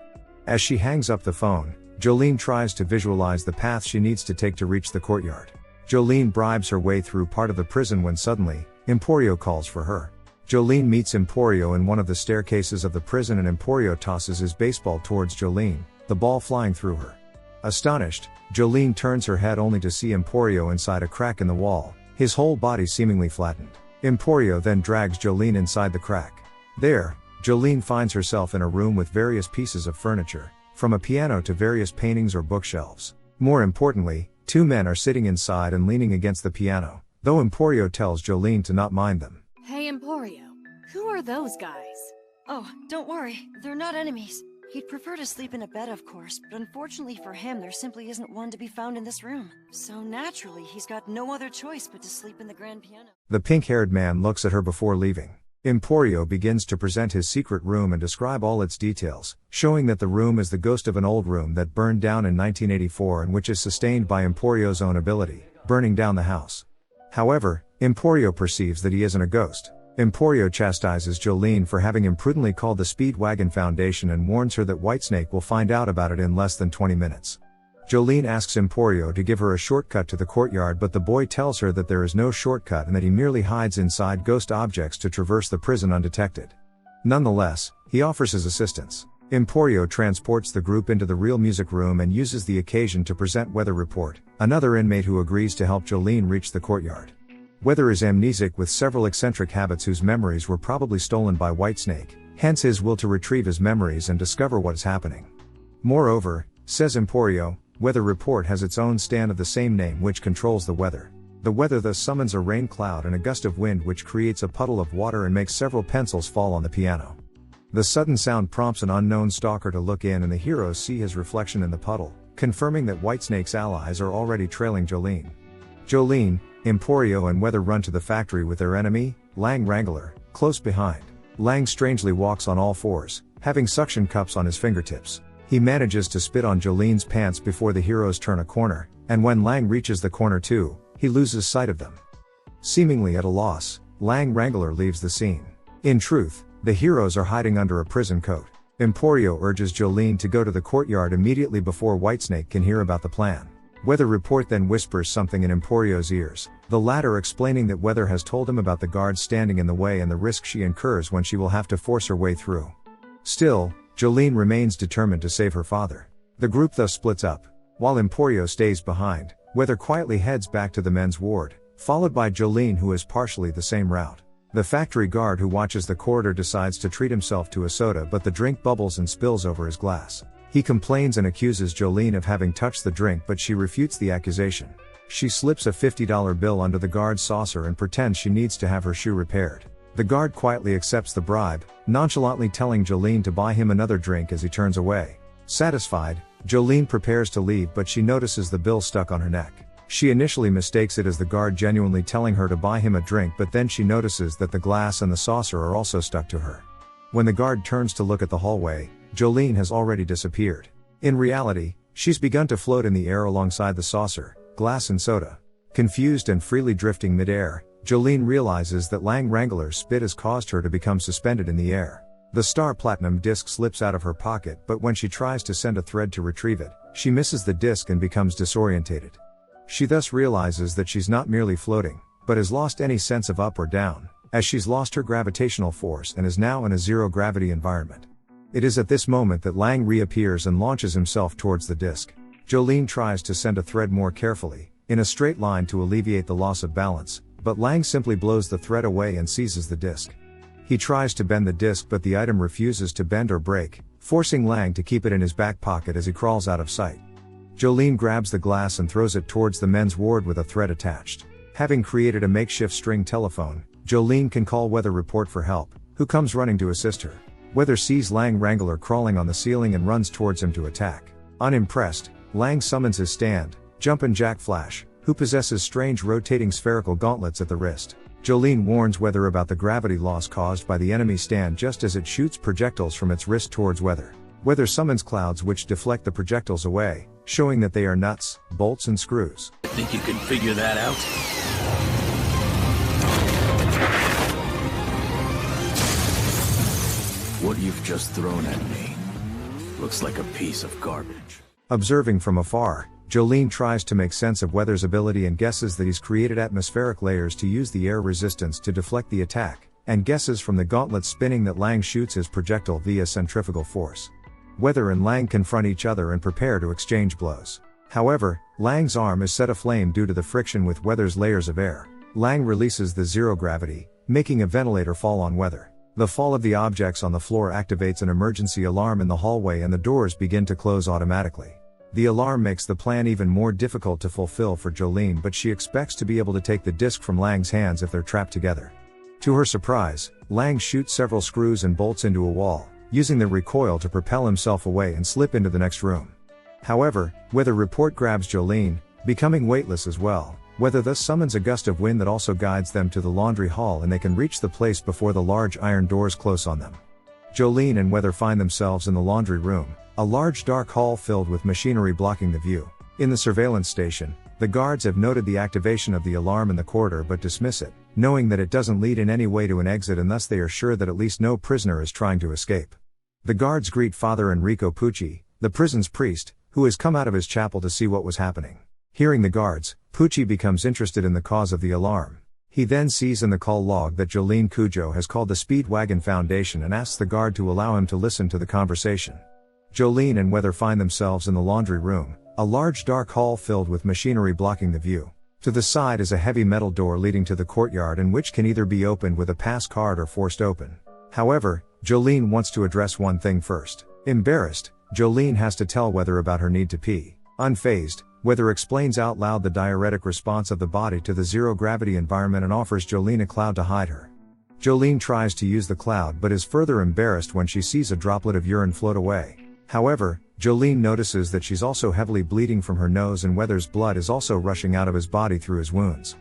As she hangs up the phone, Jolyne tries to visualize the path she needs to take to reach the courtyard. Jolyne bribes her way through part of the prison when suddenly, Emporio calls for her. Jolyne meets Emporio in one of the staircases of the prison and Emporio tosses his baseball towards Jolyne, the ball flying through her. Astonished, Jolyne turns her head only to see Emporio inside a crack in the wall, his whole body seemingly flattened. Emporio then drags Jolyne inside the crack. There, Jolyne finds herself in a room with various pieces of furniture, from a piano to various paintings or bookshelves. More importantly, two men are sitting inside and leaning against the piano, though Emporio tells Jolyne to not mind them. Hey, Emporio. Who are those guys? Oh, don't worry. They're not enemies. He'd prefer to sleep in a bed, of course, but unfortunately for him, there simply isn't one to be found in this room. So naturally, he's got no other choice but to sleep in the grand piano. The pink-haired man looks at her before leaving. Emporio begins to present his secret room and describe all its details, showing that the room is the ghost of an old room that burned down in 1984 and which is sustained by Emporio's own ability, burning down the house. However, Emporio perceives that he isn't a ghost. Emporio chastises Jolyne for having imprudently called the Speedwagon Foundation and warns her that Whitesnake will find out about it in less than 20 minutes. Jolyne asks Emporio to give her a shortcut to the courtyard, but the boy tells her that there is no shortcut and that he merely hides inside ghost objects to traverse the prison undetected. Nonetheless, he offers his assistance. Emporio transports the group into the real music room and uses the occasion to present Weather Report, another inmate who agrees to help Jolyne reach the courtyard. Weather is amnesic with several eccentric habits whose memories were probably stolen by Whitesnake, hence his will to retrieve his memories and discover what is happening. Moreover, says Emporio, Weather Report has its own stand of the same name which controls the weather. The weather thus summons a rain cloud and a gust of wind which creates a puddle of water and makes several pencils fall on the piano. The sudden sound prompts an unknown stalker to look in and the heroes see his reflection in the puddle, confirming that Whitesnake's allies are already trailing Jolyne. Jolyne, Emporio and Weather run to the factory with their enemy, Lang Wrangler, close behind. Lang strangely walks on all fours, having suction cups on his fingertips. He manages to spit on Jolyne's pants before the heroes turn a corner, and when Lang reaches the corner too, he loses sight of them. Seemingly at a loss, Lang Wrangler leaves the scene. In truth, the heroes are hiding under a prison coat. Emporio urges Jolyne to go to the courtyard immediately before Whitesnake can hear about the plan. Weather Report then whispers something in Emporio's ears, the latter explaining that Weather has told him about the guards standing in the way and the risk she incurs when she will have to force her way through. Still, Jolyne remains determined to save her father. The group thus splits up. While Emporio stays behind, Weather quietly heads back to the men's ward, followed by Jolyne, who is partially the same route. The factory guard who watches the corridor decides to treat himself to a soda, but the drink bubbles and spills over his glass. He complains and accuses Jolyne of having touched the drink, but she refutes the accusation. She slips a $50 bill under the guard's saucer and pretends she needs to have her shoe repaired. The guard quietly accepts the bribe, nonchalantly telling Jolyne to buy him another drink as he turns away. Satisfied, Jolyne prepares to leave, but she notices the bill stuck on her neck. She initially mistakes it as the guard genuinely telling her to buy him a drink, but then she notices that the glass and the saucer are also stuck to her. When the guard turns to look at the hallway, Jolyne has already disappeared. In reality, she's begun to float in the air alongside the saucer, glass and soda. Confused and freely drifting mid-air, Jolyne realizes that Lang Wrangler's spit has caused her to become suspended in the air. The star platinum disc slips out of her pocket, but when she tries to send a thread to retrieve it, she misses the disc and becomes disorientated. She thus realizes that she's not merely floating, but has lost any sense of up or down, as she's lost her gravitational force and is now in a zero-gravity environment. It is at this moment that Lang reappears and launches himself towards the disc. Jolyne tries to send a thread more carefully, in a straight line to alleviate the loss of balance, but Lang simply blows the thread away and seizes the disc. He tries to bend the disc, but the item refuses to bend or break, forcing Lang to keep it in his back pocket as he crawls out of sight. Jolyne grabs the glass and throws it towards the men's ward with a thread attached. Having created a makeshift string telephone, Jolyne can call Weather Report for help, who comes running to assist her. Weather sees Lang Wrangler crawling on the ceiling and runs towards him to attack. Unimpressed, Lang summons his stand, Jumpin' Jack Flash, who possesses strange rotating spherical gauntlets at the wrist. Jolyne warns Weather about the gravity loss caused by the enemy stand just as it shoots projectiles from its wrist towards Weather. Weather summons clouds which deflect the projectiles away, showing that they are nuts, bolts and screws. Think you can figure that out? What you've just thrown at me looks like a piece of garbage. Observing from afar, Jolyne tries to make sense of Weather's ability and guesses that he's created atmospheric layers to use the air resistance to deflect the attack, and guesses from the gauntlet spinning that Lang shoots his projectile via centrifugal force. Weather and Lang confront each other and prepare to exchange blows. However, Lang's arm is set aflame due to the friction with Weather's layers of air. Lang releases the zero gravity, making a ventilator fall on Weather. The fall of the objects on the floor activates an emergency alarm in the hallway and the doors begin to close automatically. The alarm makes the plan even more difficult to fulfill for Jolyne, but she expects to be able to take the disc from Lang's hands if they're trapped together. To her surprise, Lang shoots several screws and bolts into a wall, using the recoil to propel himself away and slip into the next room. However, Weather Report grabs Jolyne, becoming weightless as well. Weather thus summons a gust of wind that also guides them to the laundry hall, and they can reach the place before the large iron doors close on them. Jolyne and Weather find themselves in the laundry room, a large dark hall filled with machinery blocking the view. In the surveillance station, the guards have noted the activation of the alarm in the corridor but dismiss it, knowing that it doesn't lead in any way to an exit, and thus they are sure that at least no prisoner is trying to escape. The guards greet Father Enrico Pucci, the prison's priest, who has come out of his chapel to see what was happening. Hearing the guards, Pucci becomes interested in the cause of the alarm. He then sees in the call log that Jolyne Cujoh has called the Speedwagon Foundation and asks the guard to allow him to listen to the conversation. Jolyne and Weather find themselves in the laundry room, a large dark hall filled with machinery blocking the view. To the side is a heavy metal door leading to the courtyard, and which can either be opened with a pass card or forced open. However, Jolyne wants to address one thing first. Embarrassed, Jolyne has to tell Weather about her need to pee. Unfazed, Weather explains out loud the diuretic response of the body to the zero-gravity environment and offers Jolyne a cloud to hide her. Jolyne tries to use the cloud but is further embarrassed when she sees a droplet of urine float away. However, Jolyne notices that she's also heavily bleeding from her nose, and Weather's blood is also rushing out of his body through his wounds.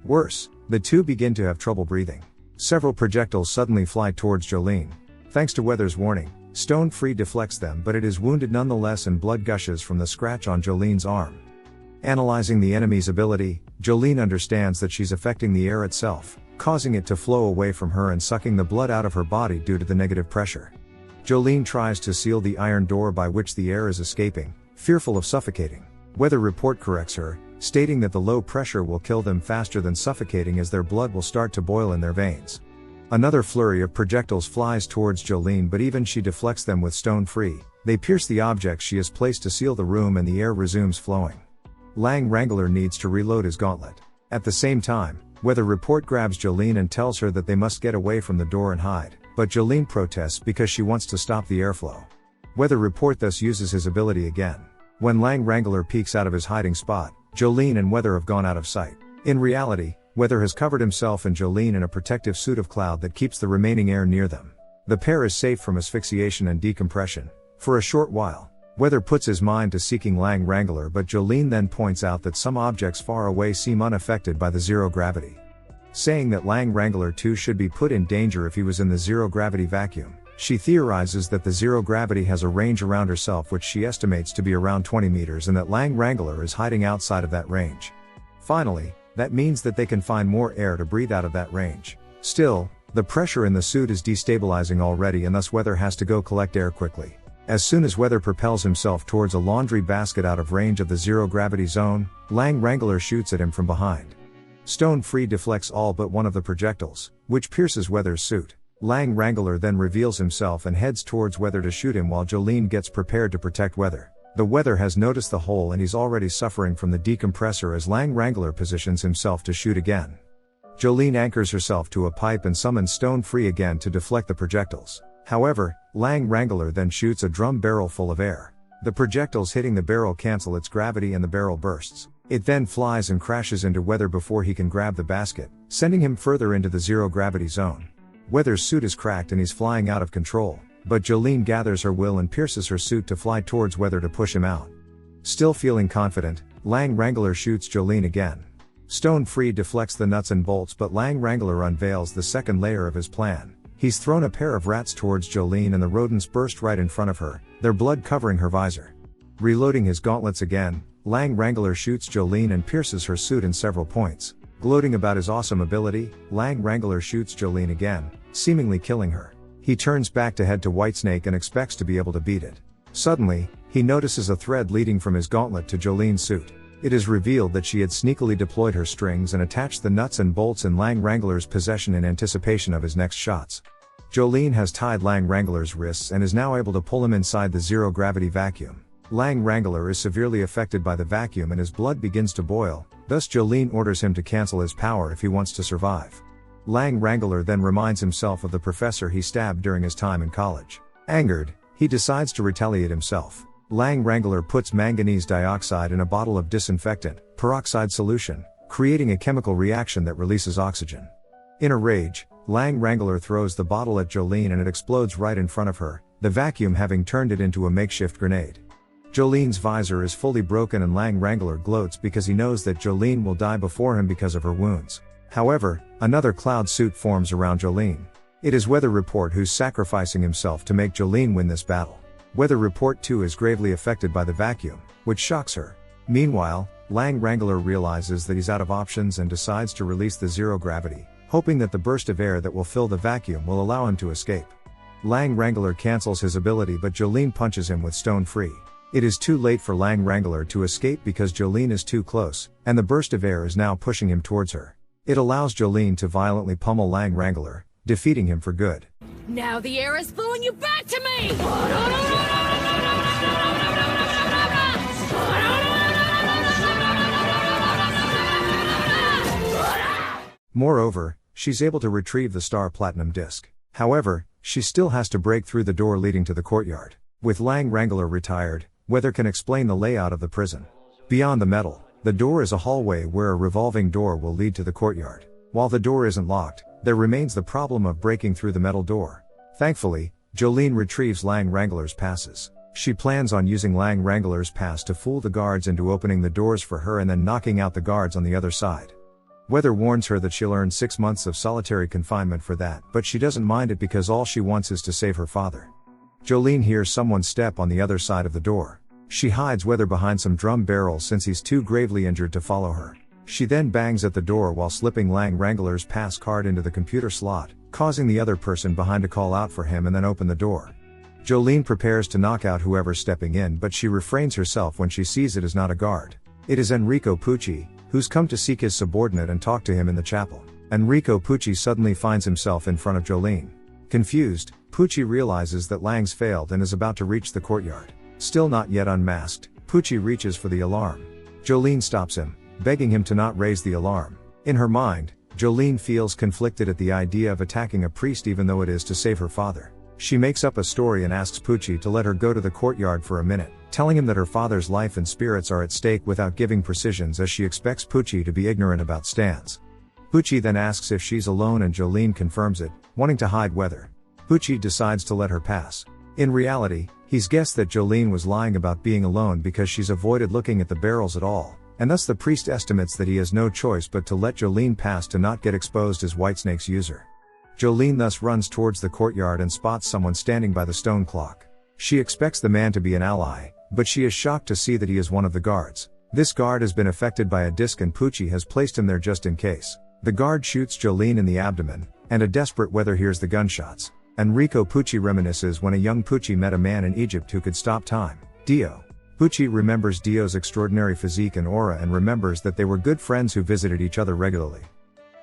Worse, the two begin to have trouble breathing. Several projectiles suddenly fly towards Jolyne. Thanks to Weather's warning, Stone Free deflects them, but it is wounded nonetheless and blood gushes from the scratch on Jolyne's arm. Analyzing the enemy's ability, Jolyne understands that she's affecting the air itself, causing it to flow away from her and sucking the blood out of her body due to the negative pressure. Jolyne tries to seal the iron door by which the air is escaping, fearful of suffocating. Weather Report corrects her, stating that the low pressure will kill them faster than suffocating, as their blood will start to boil in their veins. Another flurry of projectiles flies towards Jolyne, but even she deflects them with Stone Free. They pierce the objects she has placed to seal the room, and the air resumes flowing. Lang Wrangler needs to reload his gauntlet. At the same time, Weather Report grabs Jolyne and tells her that they must get away from the door and hide, but Jolyne protests because she wants to stop the airflow. Weather Report thus uses his ability again. When Lang Wrangler peeks out of his hiding spot, Jolyne and Weather have gone out of sight. In reality, Weather has covered himself and Jolyne in a protective suit of cloud that keeps the remaining air near them. The pair is safe from asphyxiation and decompression for a short while. Weather puts his mind to seeking Lang Wrangler, but Jolyne then points out that some objects far away seem unaffected by the zero gravity. Saying that Lang Wrangler too should be put in danger if he was in the zero gravity vacuum, she theorizes that the zero gravity has a range around herself which she estimates to be around 20 meters, and that Lang Wrangler is hiding outside of that range. Finally, that means that they can find more air to breathe out of that range. Still, the pressure in the suit is destabilizing already, and thus Weather has to go collect air quickly. As soon as Weather propels himself towards a laundry basket out of range of the zero gravity zone, Lang Wrangler shoots at him from behind. Stone Free deflects all but one of the projectiles, which pierces Weather's suit. Lang Wrangler then reveals himself and heads towards Weather to shoot him, while Jolyne gets prepared to protect Weather. The Weather has noticed the hole and he's already suffering from the decompressor as Lang Wrangler positions himself to shoot again. Jolyne anchors herself to a pipe and summons Stone Free again to deflect the projectiles. However, Lang Wrangler then shoots a drum barrel full of air. The projectiles hitting the barrel cancel its gravity and the barrel bursts. It then flies and crashes into Weather before he can grab the basket, sending him further into the zero gravity zone. Weather's suit is cracked and he's flying out of control, but Jolyne gathers her will and pierces her suit to fly towards Weather to push him out. Still feeling confident, Lang Wrangler shoots Jolyne again. Stone Free deflects the nuts and bolts, but Lang Wrangler unveils the second layer of his plan. He's thrown a pair of rats towards Jolyne and the rodents burst right in front of her, their blood covering her visor. Reloading his gauntlets again, Lang Wrangler shoots Jolyne and pierces her suit in several points. Gloating about his awesome ability, Lang Wrangler shoots Jolyne again, seemingly killing her. He turns back to head to Whitesnake and expects to be able to beat it. Suddenly, he notices a thread leading from his gauntlet to Jolyne's suit. It is revealed that she had sneakily deployed her strings and attached the nuts and bolts in Lang Wrangler's possession in anticipation of his next shots. Jolyne has tied Lang Wrangler's wrists and is now able to pull him inside the zero-gravity vacuum. Lang Wrangler is severely affected by the vacuum and his blood begins to boil, thus Jolyne orders him to cancel his power if he wants to survive. Lang Wrangler then reminds himself of the professor he stabbed during his time in college. Angered, he decides to retaliate himself. Lang Wrangler puts manganese dioxide in a bottle of disinfectant, peroxide solution, creating a chemical reaction that releases oxygen. In a rage, Lang Wrangler throws the bottle at Jolyne and it explodes right in front of her, the vacuum having turned it into a makeshift grenade. Jolene's visor is fully broken and Lang Wrangler gloats because he knows that Jolyne will die before him because of her wounds. However, another cloud suit forms around Jolyne. It is Weather Report who's sacrificing himself to make Jolyne win this battle. Weather Report too is gravely affected by the vacuum, which shocks her. Meanwhile, Lang Wrangler realizes that he's out of options and decides to release the zero gravity, hoping that the burst of air that will fill the vacuum will allow him to escape. Lang Wrangler cancels his ability but Jolyne punches him with Stone Free. It is too late for Lang Wrangler to escape because Jolyne is too close, and the burst of air is now pushing him towards her. It allows Jolyne to violently pummel Lang Wrangler, defeating him for good. Now the air is blowing you back to me! Moreover, she's able to retrieve the Star Platinum disc. However, she still has to break through the door leading to the courtyard. With Lang Wrangler retired, Weather can explain the layout of the prison. Beyond the metal, the door is a hallway where a revolving door will lead to the courtyard. While the door isn't locked, there remains the problem of breaking through the metal door. Thankfully, Jolyne retrieves Lang Wrangler's passes. She plans on using Lang Wrangler's pass to fool the guards into opening the doors for her and then knocking out the guards on the other side. Weather warns her that she'll earn 6 months of solitary confinement for that, but she doesn't mind it because all she wants is to save her father. Jolyne hears someone step on the other side of the door. She hides Weather behind some drum barrels since he's too gravely injured to follow her. She then bangs at the door while slipping Lang Wrangler's pass card into the computer slot, causing the other person behind to call out for him and then open the door. Jolyne prepares to knock out whoever's stepping in but she refrains herself when she sees it is not a guard. It is Enrico Pucci, who's come to seek his subordinate and talk to him in the chapel. Enrico Pucci suddenly finds himself in front of Jolyne. Confused, Pucci realizes that Lang's failed and is about to reach the courtyard. Still not yet unmasked, Pucci reaches for the alarm. Jolyne stops him, begging him to not raise the alarm. In her mind, Jolyne feels conflicted at the idea of attacking a priest even though it is to save her father. She makes up a story and asks Pucci to let her go to the courtyard for a minute, telling him that her father's life and spirits are at stake without giving precisions as she expects Pucci to be ignorant about Stans. Pucci then asks if she's alone and Jolyne confirms it, wanting to hide Weather. Pucci decides to let her pass. In reality, he's guessed that Jolyne was lying about being alone because she's avoided looking at the barrels at all, and thus the priest estimates that he has no choice but to let Jolyne pass to not get exposed as Whitesnake's user. Jolyne thus runs towards the courtyard and spots someone standing by the stone clock. She expects the man to be an ally, but she is shocked to see that he is one of the guards. This guard has been affected by a disc and Pucci has placed him there just in case. The guard shoots Jolyne in the abdomen, and a desperate Weather hears the gunshots. Enrico Pucci reminisces when a young Pucci met a man in Egypt who could stop time, Dio. Pucci remembers Dio's extraordinary physique and aura and remembers that they were good friends who visited each other regularly.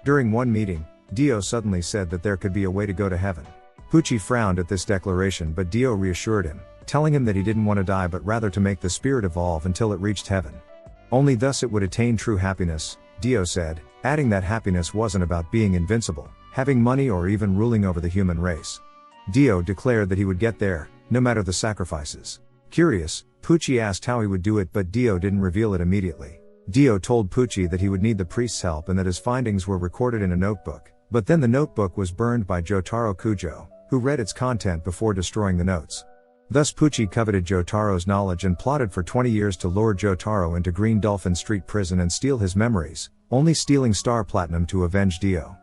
During one meeting, Dio suddenly said that there could be a way to go to heaven. Pucci frowned at this declaration but Dio reassured him, telling him that he didn't want to die but rather to make the spirit evolve until it reached heaven. Only thus it would attain true happiness, Dio said, adding that happiness wasn't about being invincible, having money or even ruling over the human race. Dio declared that he would get there, no matter the sacrifices. Curious, Pucci asked how he would do it but Dio didn't reveal it immediately. Dio told Pucci that he would need the priest's help and that his findings were recorded in a notebook, but then the notebook was burned by Jotaro Kujo, who read its content before destroying the notes. Thus Pucci coveted Jotaro's knowledge and plotted for 20 years to lure Jotaro into Green Dolphin Street Prison and steal his memories, only stealing Star Platinum to avenge Dio.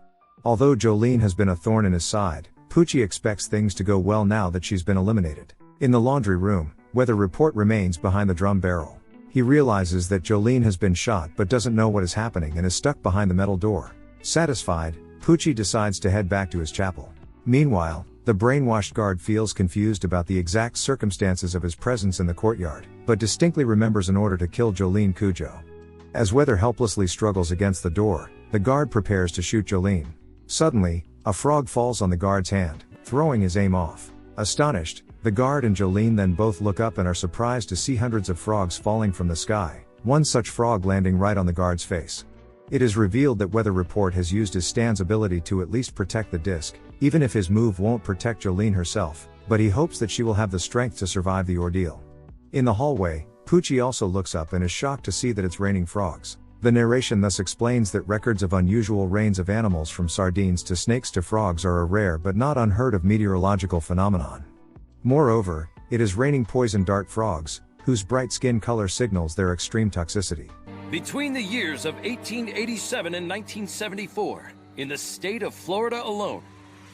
Although Jolyne has been a thorn in his side, Pucci expects things to go well now that she's been eliminated. In the laundry room, Weather Report remains behind the drum barrel. He realizes that Jolyne has been shot but doesn't know what is happening and is stuck behind the metal door. Satisfied, Pucci decides to head back to his chapel. Meanwhile, the brainwashed guard feels confused about the exact circumstances of his presence in the courtyard, but distinctly remembers an order to kill Jolyne Cujoh. As Weather helplessly struggles against the door, the guard prepares to shoot Jolyne. Suddenly, a frog falls on the guard's hand, throwing his aim off. Astonished, the guard and Jolyne then both look up and are surprised to see hundreds of frogs falling from the sky, one such frog landing right on the guard's face. It is revealed that Weather Report has used his Stan's ability to at least protect the disc, even if his move won't protect Jolyne herself, but he hopes that she will have the strength to survive the ordeal. In the hallway, Pucci also looks up and is shocked to see that it's raining frogs. The narration thus explains that records of unusual rains of animals from sardines to snakes to frogs are a rare but not unheard of meteorological phenomenon. Moreover, it is raining poison dart frogs, whose bright skin color signals their extreme toxicity. Between the years of 1887 and 1974, in the state of Florida alone,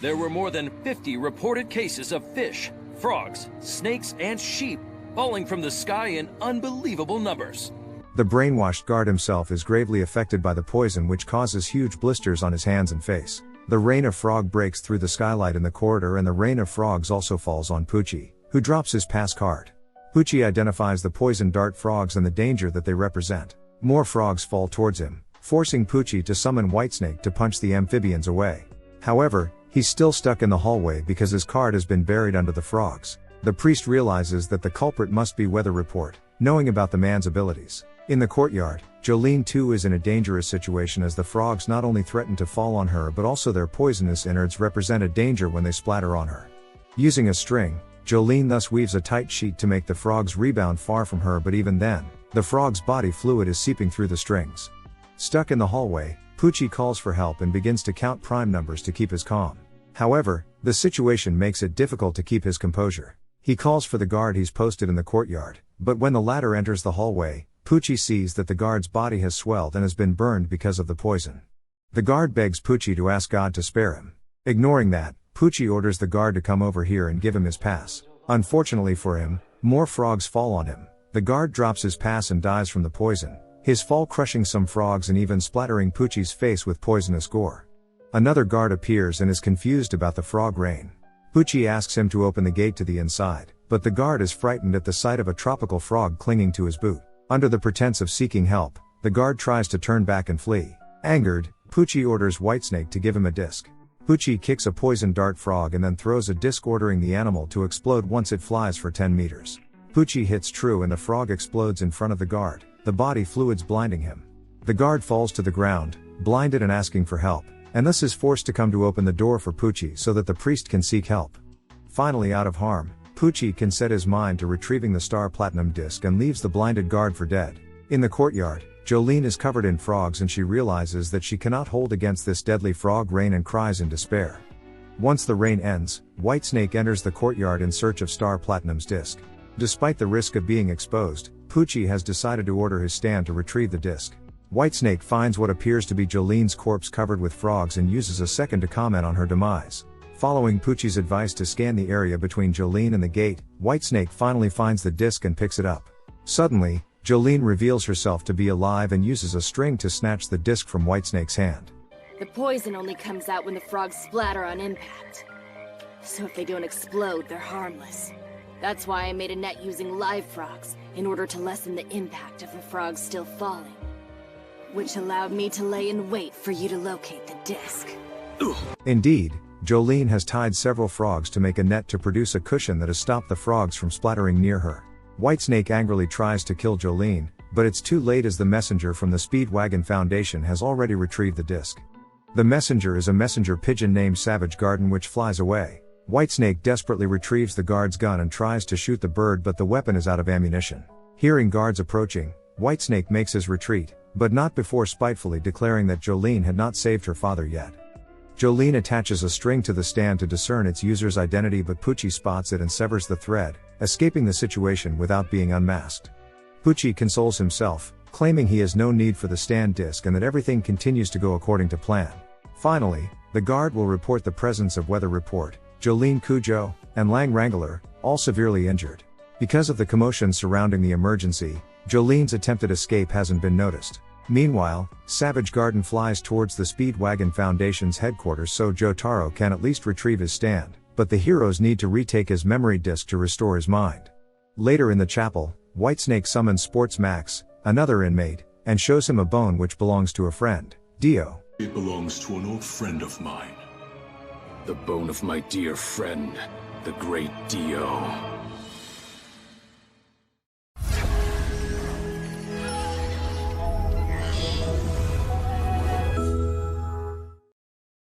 there were more than 50 reported cases of fish, frogs, snakes, and sheep falling from the sky in unbelievable numbers. The brainwashed guard himself is gravely affected by the poison, which causes huge blisters on his hands and face. The rain of frog breaks through the skylight in the corridor, and the rain of frogs also falls on Poochie, who drops his pass card. Poochie identifies the poison dart frogs and the danger that they represent. More frogs fall towards him, forcing Poochie to summon Whitesnake to punch the amphibians away. However, he's still stuck in the hallway because his card has been buried under the frogs. The priest realizes that the culprit must be Weather Report, knowing about the man's abilities. In the courtyard, Jolyne too is in a dangerous situation, as the frogs not only threaten to fall on her but also their poisonous innards represent a danger when they splatter on her. Using a string, Jolyne thus weaves a tight sheet to make the frogs rebound far from her, but even then, the frog's body fluid is seeping through the strings. Stuck in the hallway, Poochie calls for help and begins to count prime numbers to keep his calm. However, the situation makes it difficult to keep his composure. He calls for the guard he's posted in the courtyard, but when the latter enters the hallway, Poochie sees that the guard's body has swelled and has been burned because of the poison. The guard begs Poochie to ask God to spare him. Ignoring that, Poochie orders the guard to come over here and give him his pass. Unfortunately for him, more frogs fall on him. The guard drops his pass and dies from the poison, his fall crushing some frogs and even splattering Poochie's face with poisonous gore. Another guard appears and is confused about the frog rain. Poochie asks him to open the gate to the inside, but the guard is frightened at the sight of a tropical frog clinging to his boot. Under the pretense of seeking help, the guard tries to turn back and flee. Angered, Poochie orders Whitesnake to give him a disc. Poochie kicks a poison dart frog and then throws a disc, ordering the animal to explode once it flies for 10 meters. Poochie hits true and the frog explodes in front of the guard, the body fluids blinding him. The guard falls to the ground, blinded and asking for help, and thus is forced to come to open the door for Poochie so that the priest can seek help. Finally out of harm, Poochie can set his mind to retrieving the star platinum disc and leaves the blinded guard for dead. In the courtyard, Jolyne is covered in frogs and she realizes that she cannot hold against this deadly frog rain and cries in despair. Once the rain ends, Whitesnake enters the courtyard in search of star platinum's disc. Despite the risk of being exposed, Poochie has decided to order his stand to retrieve the disc. Whitesnake finds what appears to be Jolyne's corpse covered with frogs and uses a second to comment on her demise. Following Poochie's advice to scan the area between Jolyne and the gate, Whitesnake finally finds the disc and picks it up. Suddenly, Jolyne reveals herself to be alive and uses a string to snatch the disc from Whitesnake's hand. The poison only comes out when the frogs splatter on impact. So if they don't explode, they're harmless. That's why I made a net using live frogs, in order to lessen the impact of the frogs still falling. Which allowed me to lay in wait for you to locate the disc. Indeed, Jolyne has tied several frogs to make a net to produce a cushion that has stopped the frogs from splattering near her. Whitesnake angrily tries to kill Jolyne, but it's too late as the messenger from the Speedwagon Foundation has already retrieved the disc. The messenger is a messenger pigeon named Savage Garden, which flies away. Whitesnake desperately retrieves the guard's gun and tries to shoot the bird, but the weapon is out of ammunition. Hearing guards approaching, Whitesnake makes his retreat, but not before spitefully declaring that Jolyne had not saved her father yet. Jolyne attaches a string to the stand to discern its user's identity, but Poochie spots it and severs the thread, escaping the situation without being unmasked. Poochie consoles himself, claiming he has no need for the stand disc and that everything continues to go according to plan. Finally, the guard will report the presence of Weather Report, Jolyne Cujoh, and Lang Wrangler, all severely injured. Because of the commotion surrounding the emergency, Jolyne's attempted escape hasn't been noticed. Meanwhile, Savage Garden flies towards the Speedwagon Foundation's headquarters so Jotaro can at least retrieve his stand, but the heroes need to retake his memory disk to restore his mind. Later in the chapel, Whitesnake summons Sports Max, another inmate, and shows him a bone which belongs to a friend, Dio. It belongs to an old friend of mine. The bone of my dear friend, the great Dio.